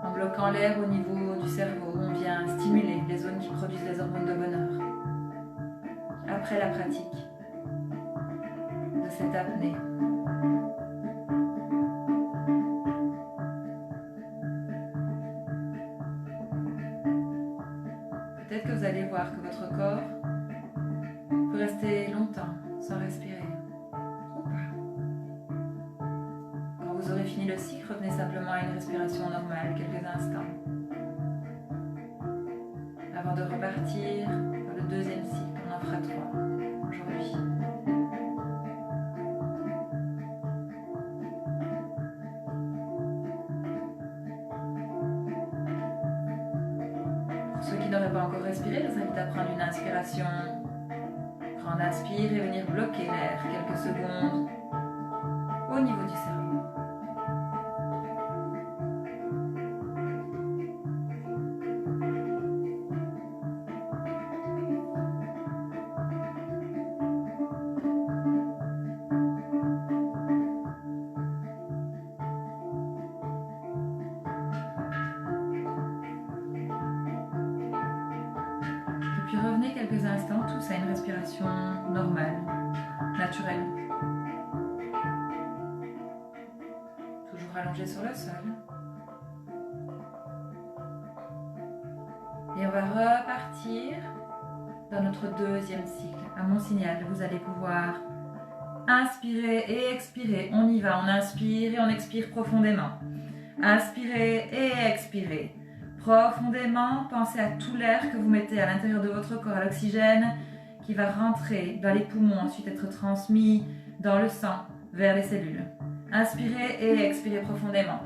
En bloquant l'air au niveau du cerveau, on vient stimuler les zones qui produisent les hormones de bonheur. Après la pratique de cette apnée, peut-être que vous allez voir que votre corps peut rester longtemps sans respirer. Ou pas. Quand vous aurez fini le cycle, revenez simplement à une respiration normale quelques instants. Avant de repartir pour le deuxième cycle, on en fera 3 aujourd'hui. Pour ceux qui n'auraient pas encore respiré, je vous invite à prendre une inspiration. Prendre inspire et venir bloquer l'air quelques secondes au niveau du cerveau. Puis revenez quelques instants tous à une respiration normale, naturelle. Toujours allongé sur le sol. Et on va repartir dans notre deuxième cycle. À mon signal, vous allez pouvoir inspirer et expirer. On y va, on inspire et on expire profondément. Inspirez et expirez. Profondément, pensez à tout l'air que vous mettez à l'intérieur de votre corps, à l'oxygène qui va rentrer dans les poumons, ensuite être transmis dans le sang vers les cellules. Inspirez et expirez profondément.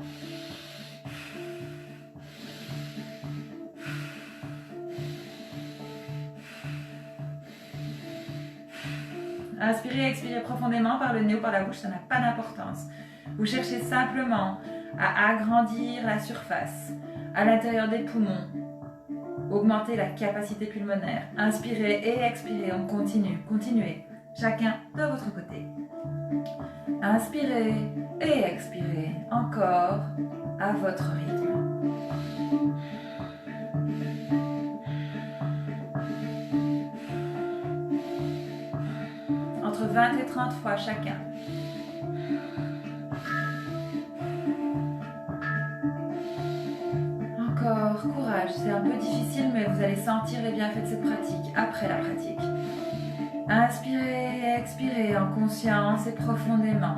Inspirez et expirez profondément par le nez ou par la bouche, ça n'a pas d'importance. Vous cherchez simplement à agrandir la surface à l'intérieur des poumons, augmenter la capacité pulmonaire. Inspirez et expirez, on continue, continuez, chacun de votre côté. Inspirez et expirez, encore à votre rythme. Entre 20 et 30 fois chacun. Encore, courage, c'est un peu difficile mais vous allez sentir les bienfaits de cette pratique après la pratique. Inspirez et expirez en conscience et profondément.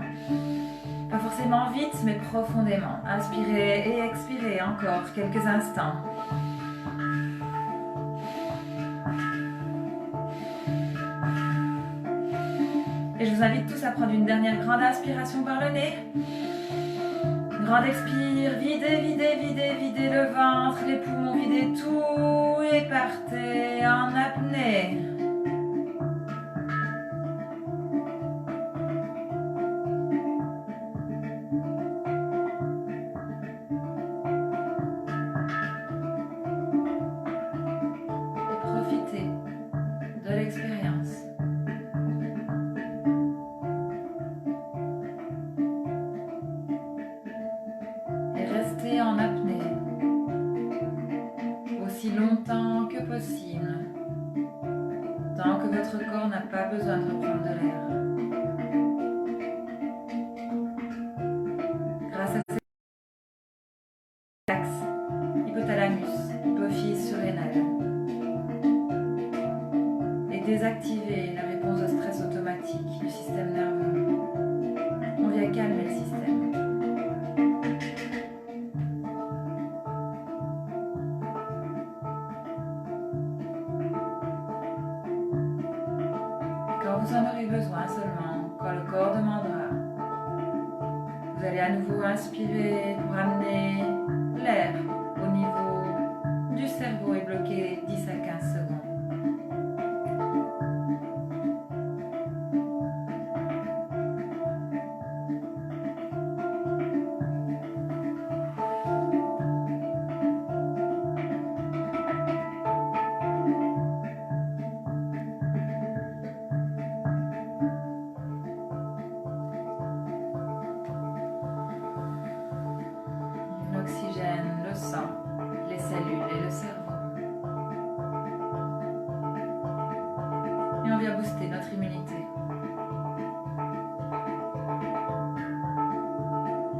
Pas forcément vite mais profondément. Inspirez et expirez encore quelques instants. Et je vous invite tous à prendre une dernière grande inspiration par le nez. Grande expire, videz, videz, videz, videz le ventre, les poumons, videz tout et partez en apnée. Et profitez de l'expérience. En apnée aussi longtemps que possible, tant que votre corps n'a pas besoin de reprendre de l'air. Grâce à ces axes, hypothalamus, hypophyse surrénale, et désactiver la réponse de stress automatique du système nerveux, on vient calmer le système. Vous en aurez besoin seulement quand le corps demandera. Vous allez à nouveau inspirer pour amener l'air au niveau du cerveau et bloquer 10 à 15 secondes. on vient booster notre immunité.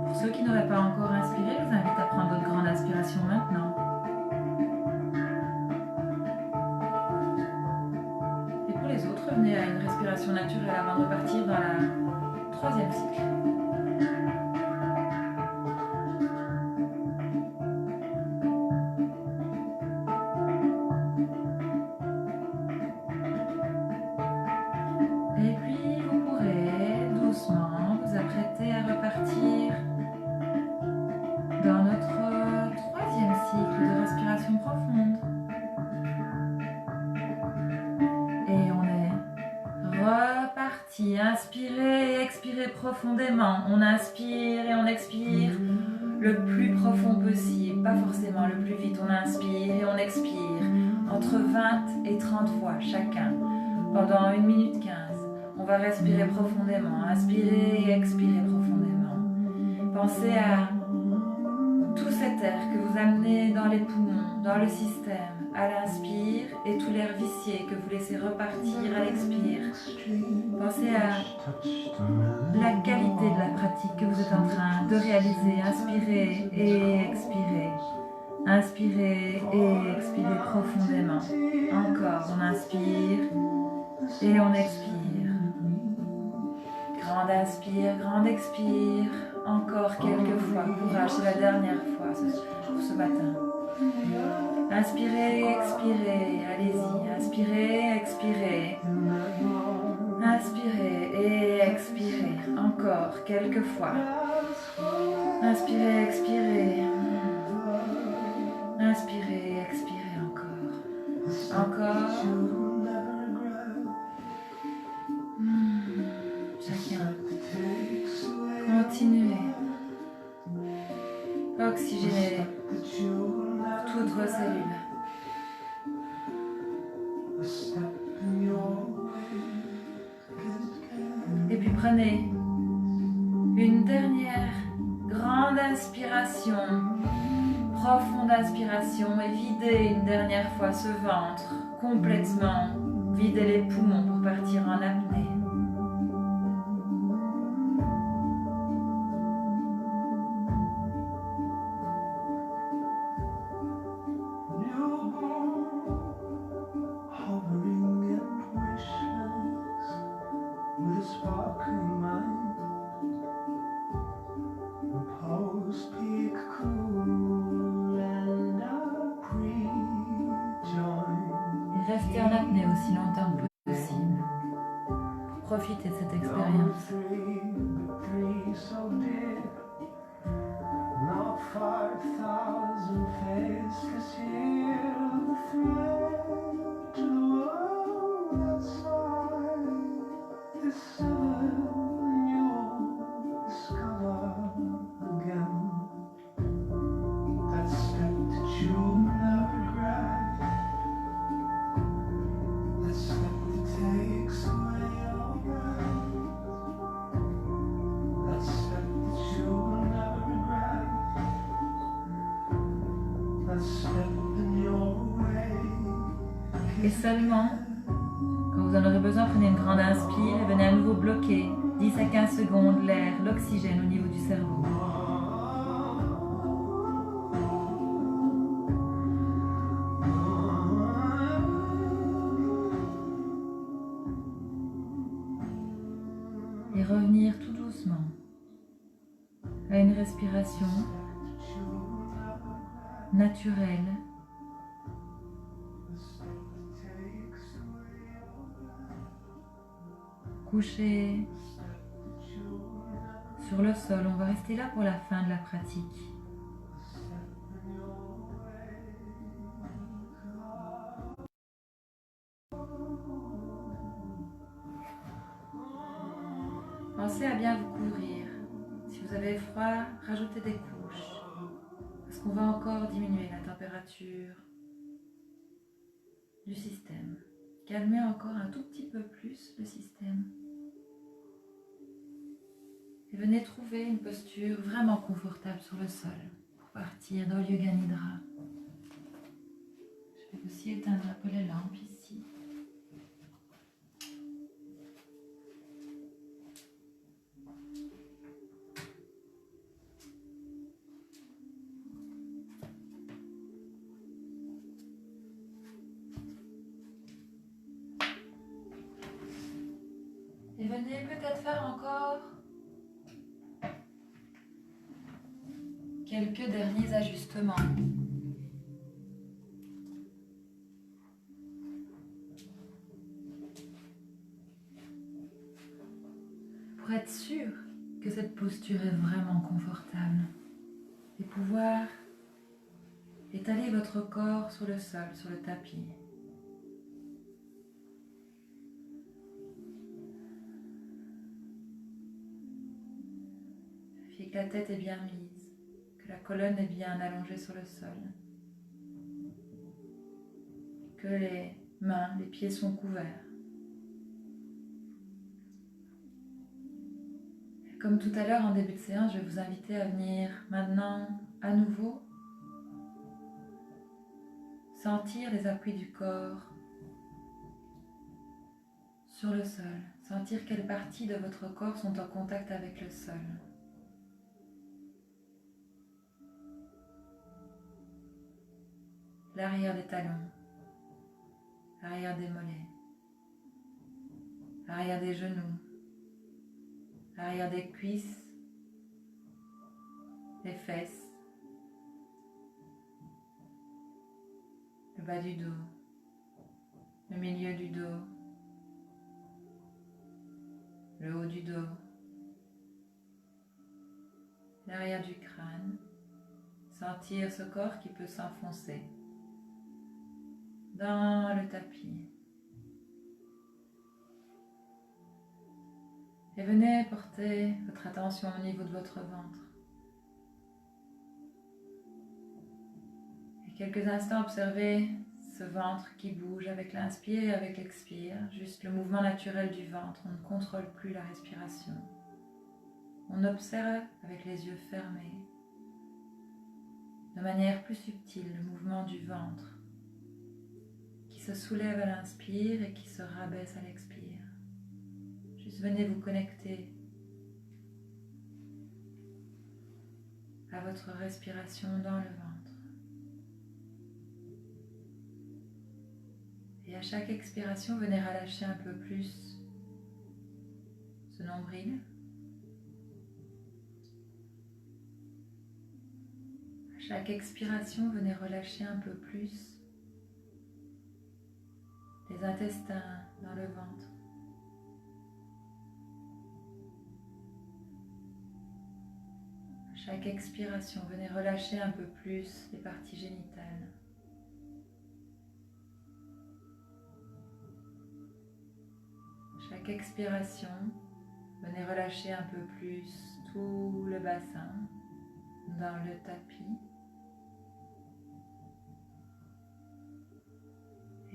Pour ceux qui n'auraient pas encore inspiré, je vous invite à prendre votre grande inspiration maintenant. Et pour les autres, revenez à une respiration naturelle avant de repartir dans la troisième cycle. Et puis, vous pourrez doucement vous apprêter à repartir dans notre troisième cycle de respiration profonde. Et on est reparti. Inspirez et expirez profondément. On inspire et on expire le plus profond possible. Pas forcément le plus vite. On inspire et on expire entre 20 et 30 fois chacun pendant 1 minute 15. On va respirer profondément, inspirer et expirer profondément. Pensez à tout cet air que vous amenez dans les poumons, dans le système, à l'inspire et tout l'air vicié que vous laissez repartir à l'expire. Pensez à la qualité de la pratique que vous êtes en train de réaliser. Inspirez et expirez. Inspirez et expirez profondément. Encore, on inspire et on expire. Grande inspire, grande expire. Encore quelques fois. Courage, c'est la dernière fois pour ce matin. Inspirez, expirez. Allez-y. Inspirez, expirez. Inspirez et expirez. Encore quelques fois. Inspirez, expirez. Inspirez, expirez encore. Encore. Chacun. Continuez. Oxygénez toutes vos cellules. Et puis prenez une dernière grande inspiration, profonde inspiration, et videz une dernière fois ce ventre complètement. Videz les poumons pour partir en apnée. Restez en apnée aussi longtemps que possible pour profiter de cette expérience. Et seulement, quand vous en aurez besoin, prenez une grande inspire et venez à nouveau bloquer 10 à 15 secondes l'air, l'oxygène au niveau du cerveau. Et revenir tout doucement à une respiration naturelle. Couché sur le sol, on va rester là pour la fin de la pratique. Pensez à bien vous couvrir. Si vous avez froid, rajoutez des couches. Parce qu'on va encore diminuer la température du système. Calmez encore un tout petit peu plus le système. Et venez trouver une posture vraiment confortable sur le sol pour partir dans le Yoga Nidra. Je vais aussi éteindre un peu les lampes ici. venez peut-être faire encore quelques derniers ajustements. Pour être sûr que cette posture est vraiment confortable et pouvoir étaler votre corps sur le sol, sur le tapis. Vérifiez que la tête est bien mise, que la colonne est bien allongée sur le sol, que les mains, les pieds sont couverts. Comme tout à l'heure en début de séance, je vais vous inviter à venir maintenant à nouveau sentir les appuis du corps sur le sol, sentir quelles parties de votre corps sont en contact avec le sol. L'arrière des talons, l'arrière des mollets, l'arrière des genoux, l'arrière des cuisses, les fesses, le bas du dos, le milieu du dos, le haut du dos, l'arrière du crâne, sentir ce corps qui peut s'enfoncer dans le tapis. Et venez porter votre attention au niveau de votre ventre. Et quelques instants observez ce ventre qui bouge avec l'inspire et avec l'expire, juste le mouvement naturel du ventre. On ne contrôle plus la respiration. On observe avec les yeux fermés, de manière plus subtile, le mouvement du ventre qui se soulève à l'inspire et qui se rabaisse à l'expire. Juste venez vous connecter à votre respiration dans le ventre. Et à chaque expiration, venez relâcher un peu plus ce nombril. À chaque expiration, venez relâcher un peu plus les intestins dans le ventre. À chaque expiration, venez relâcher un peu plus les parties génitales. À chaque expiration, venez relâcher un peu plus tout le bassin dans le tapis.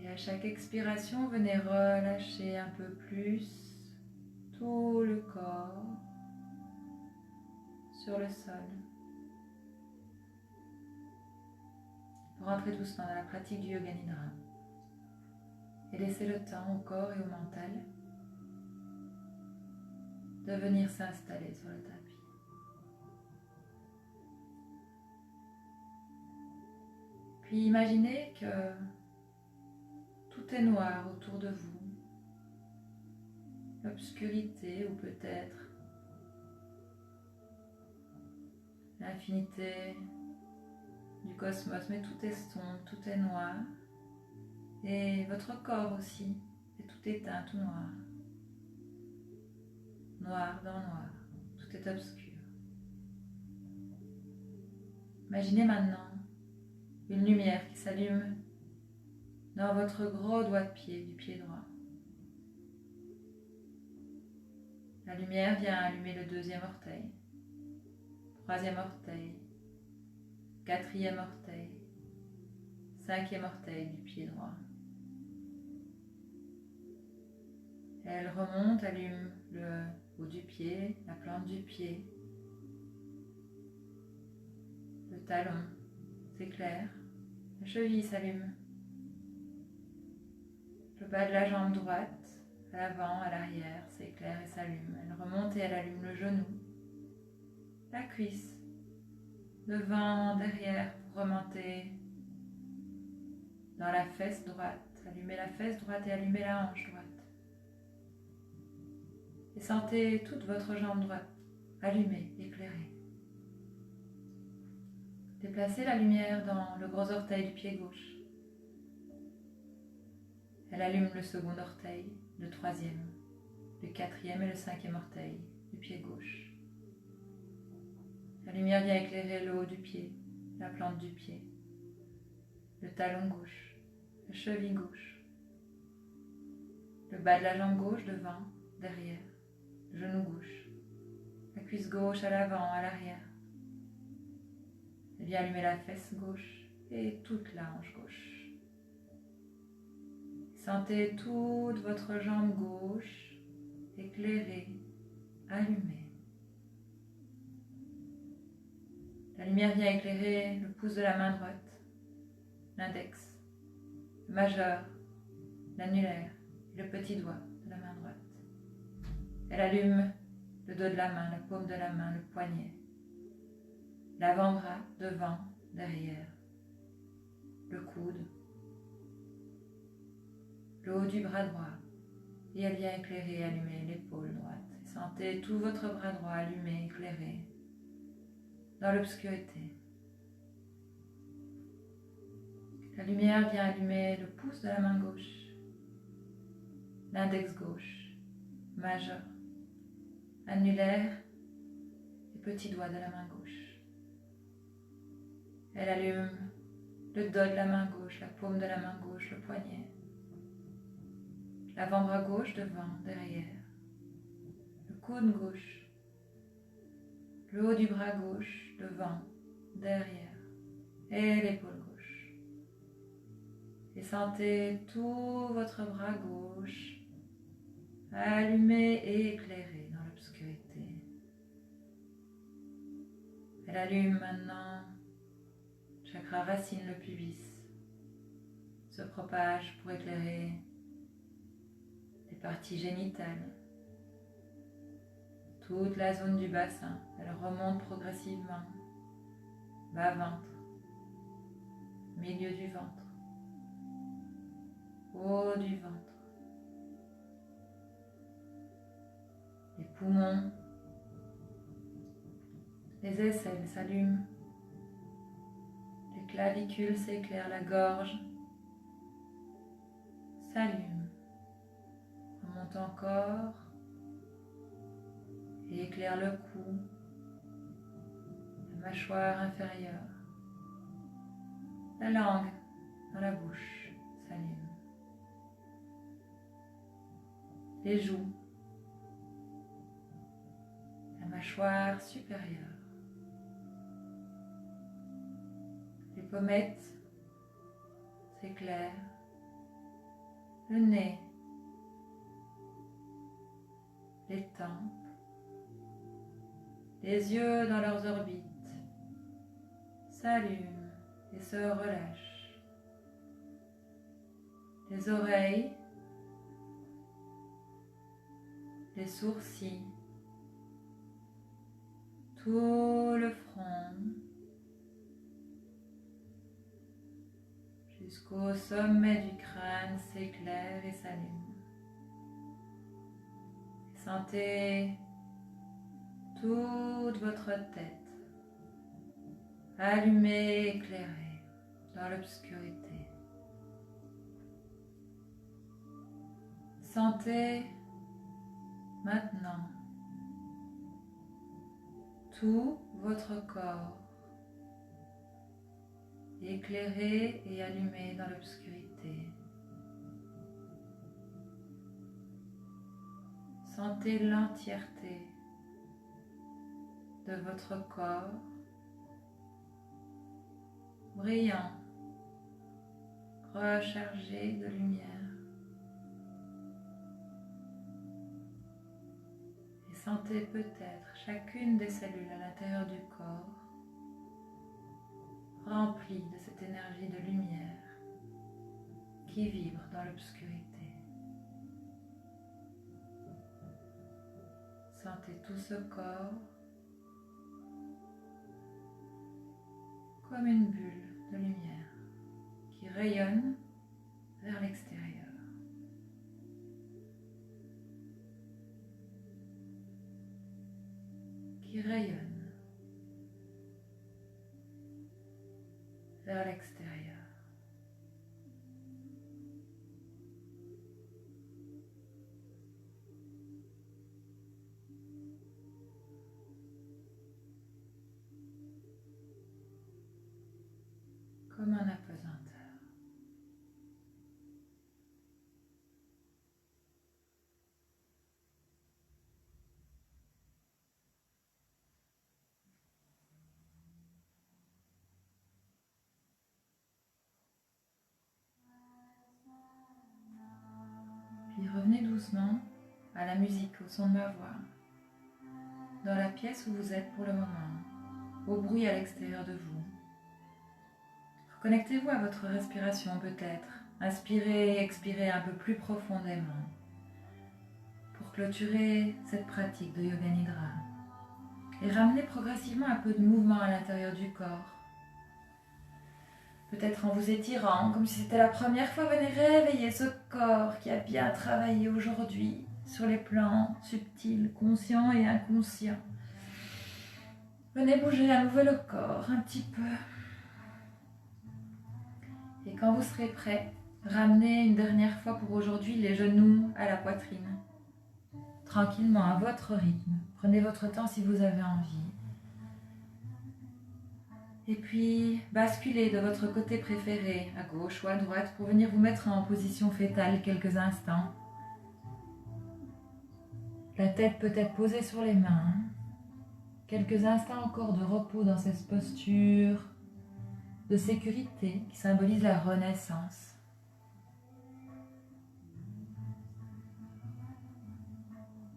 Et à chaque expiration, venez relâcher un peu plus tout le corps sur le sol. Rentrez doucement dans la pratique du Yoga Nidra et laissez le temps au corps et au mental de venir s'installer sur le tapis. Puis imaginez que tout est noir autour de vous, l'obscurité ou peut-être l'infinité du cosmos, mais tout est sombre, tout est noir. Et votre corps aussi est tout éteint, tout noir. Noir dans noir, tout est obscur. Imaginez maintenant une lumière qui s'allume dans votre gros doigt de pied, du pied droit. La lumière vient allumer le deuxième orteil, troisième orteil, quatrième orteil, cinquième orteil du pied droit. Elle remonte, allume le haut du pied, la plante du pied, le talon, c'est clair, la cheville s'allume, le bas de la jambe droite, à l'avant, à l'arrière, c'est clair et s'allume. Elle remonte et elle allume le genou, la cuisse, devant, derrière, pour remonter dans la fesse droite, allumer la fesse droite et allumer la hanche droite. et sentez toute votre jambe droite allumée, éclairée. Déplacez la lumière dans le gros orteil du pied gauche. Elle allume le second orteil, le troisième, le quatrième et le cinquième orteil du pied gauche. La lumière vient éclairer le haut du pied, la plante du pied, le talon gauche, la cheville gauche, le bas de la jambe gauche devant, derrière, le genou gauche, la cuisse gauche à l'avant, à l'arrière. Elle vient allumer la fesse gauche et toute la hanche gauche. Sentez toute votre jambe gauche éclairée, allumée. La lumière vient éclairer le pouce de la main droite, l'index, le majeur, l'annulaire et le petit doigt de la main droite. Elle allume le dos de la main, la paume de la main, le poignet, l'avant-bras, devant, derrière, le coude, le haut du bras droit, et elle vient éclairer et allumer l'épaule droite. Et sentez tout votre bras droit allumé, éclairé, dans l'obscurité. La lumière vient allumer le pouce de la main gauche, l'index gauche, majeur, annulaire et petit doigt de la main gauche. Elle allume le dos de la main gauche, la paume de la main gauche, le poignet, l'avant-bras gauche devant, derrière, le coude gauche, le haut du bras gauche, devant, derrière, et l'épaule gauche. Et sentez tout votre bras gauche allumé et éclairé dans l'obscurité. Elle allume maintenant chakra racine, le pubis, se propage pour éclairer les parties génitales, toute la zone du bassin. Elle remonte progressivement, bas-ventre, milieu du ventre, haut du ventre, les poumons, les aisselles s'allument, les clavicules s'éclairent, la gorge s'allume, remonte encore et éclaire le cou, la mâchoire inférieure, la langue dans la bouche s'allume, les joues, la mâchoire supérieure, les pommettes s'éclairent, le nez, les tempes, les yeux dans leurs orbites s'allument et se relâchent, les oreilles, les sourcils, tout le front, jusqu'au sommet du crâne s'éclaire et s'allume. Sentez toute votre tête allumée, éclairée dans l'obscurité. Sentez maintenant tout votre corps éclairé et allumé dans l'obscurité. Sentez l'entièreté de votre corps brillant, rechargé de lumière. Et sentez peut-être chacune des cellules à l'intérieur du corps remplie de cette énergie de lumière qui vibre dans l'obscurité. Sentez tout ce corps comme une bulle de lumière qui rayonne vers l'extérieur. à la musique, au son de ma voix, dans la pièce où vous êtes pour le moment, au bruit à l'extérieur de vous. Reconnectez-vous à votre respiration peut-être. Inspirez et expirez un peu plus profondément pour clôturer cette pratique de Yoga Nidra. Et ramenez progressivement un peu de mouvement à l'intérieur du corps. Peut-être en vous étirant, comme si c'était la première fois, venez réveiller ce corps qui a bien travaillé aujourd'hui sur les plans subtils, conscients et inconscients. Venez bouger à nouveau le corps un petit peu. Et quand vous serez prêt, ramenez une dernière fois pour aujourd'hui les genoux à la poitrine. Tranquillement, à votre rythme. Prenez votre temps si vous avez envie. Et puis, basculez de votre côté préféré, à gauche ou à droite, pour venir vous mettre en position fétale quelques instants. La tête peut être posée sur les mains. Quelques instants encore de repos dans cette posture de sécurité qui symbolise la renaissance.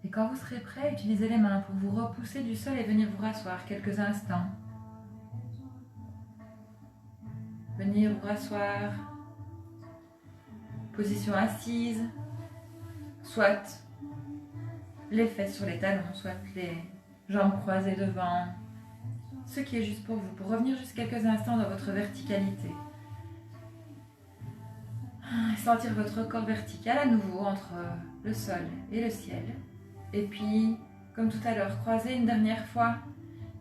Et quand vous serez prêt, utilisez les mains pour vous repousser du sol et venir vous rasseoir quelques instants. Venir vous rasseoir, position assise, soit les fesses sur les talons, soit les jambes croisées devant, ce qui est juste pour vous, pour revenir juste quelques instants dans votre verticalité. Sentir votre corps vertical à nouveau entre le sol et le ciel. Et puis, comme tout à l'heure, croiser une dernière fois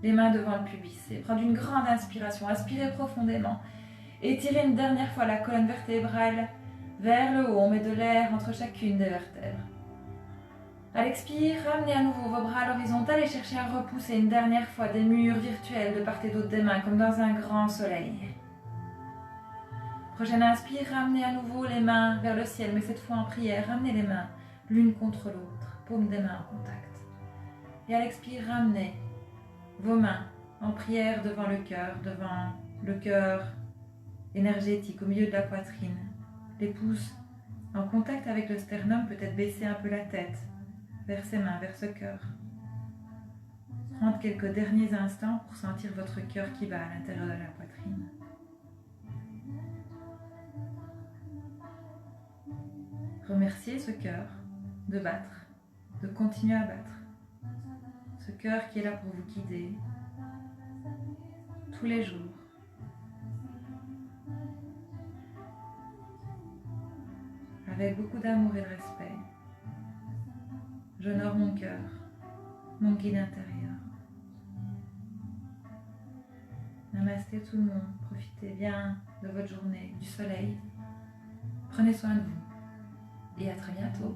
les mains devant le pubis et prendre une grande inspiration. Inspirez profondément. Étirez une dernière fois la colonne vertébrale vers le haut. On met de l'air entre chacune des vertèbres. À l'expire, ramenez à nouveau vos bras à l'horizontale et cherchez à repousser une dernière fois des murs virtuels de part et d'autre des mains, comme dans un grand soleil. Prochaine inspire, ramenez à nouveau les mains vers le ciel, mais cette fois en prière. Ramenez les mains l'une contre l'autre, paume des mains en contact. Et à l'expire, ramenez vos mains en prière devant le cœur énergétique, au milieu de la poitrine. Les pouces en contact avec le sternum, peut-être baisser un peu la tête vers ses mains, vers ce cœur. Prendre quelques derniers instants pour sentir votre cœur qui bat à l'intérieur de la poitrine. Remerciez ce cœur de battre, de continuer à battre. Ce cœur qui est là pour vous guider tous les jours. Avec beaucoup d'amour et de respect, j'honore mon cœur, mon guide intérieur. Namasté tout le monde, profitez bien de votre journée, du soleil. Prenez soin de vous et à très bientôt.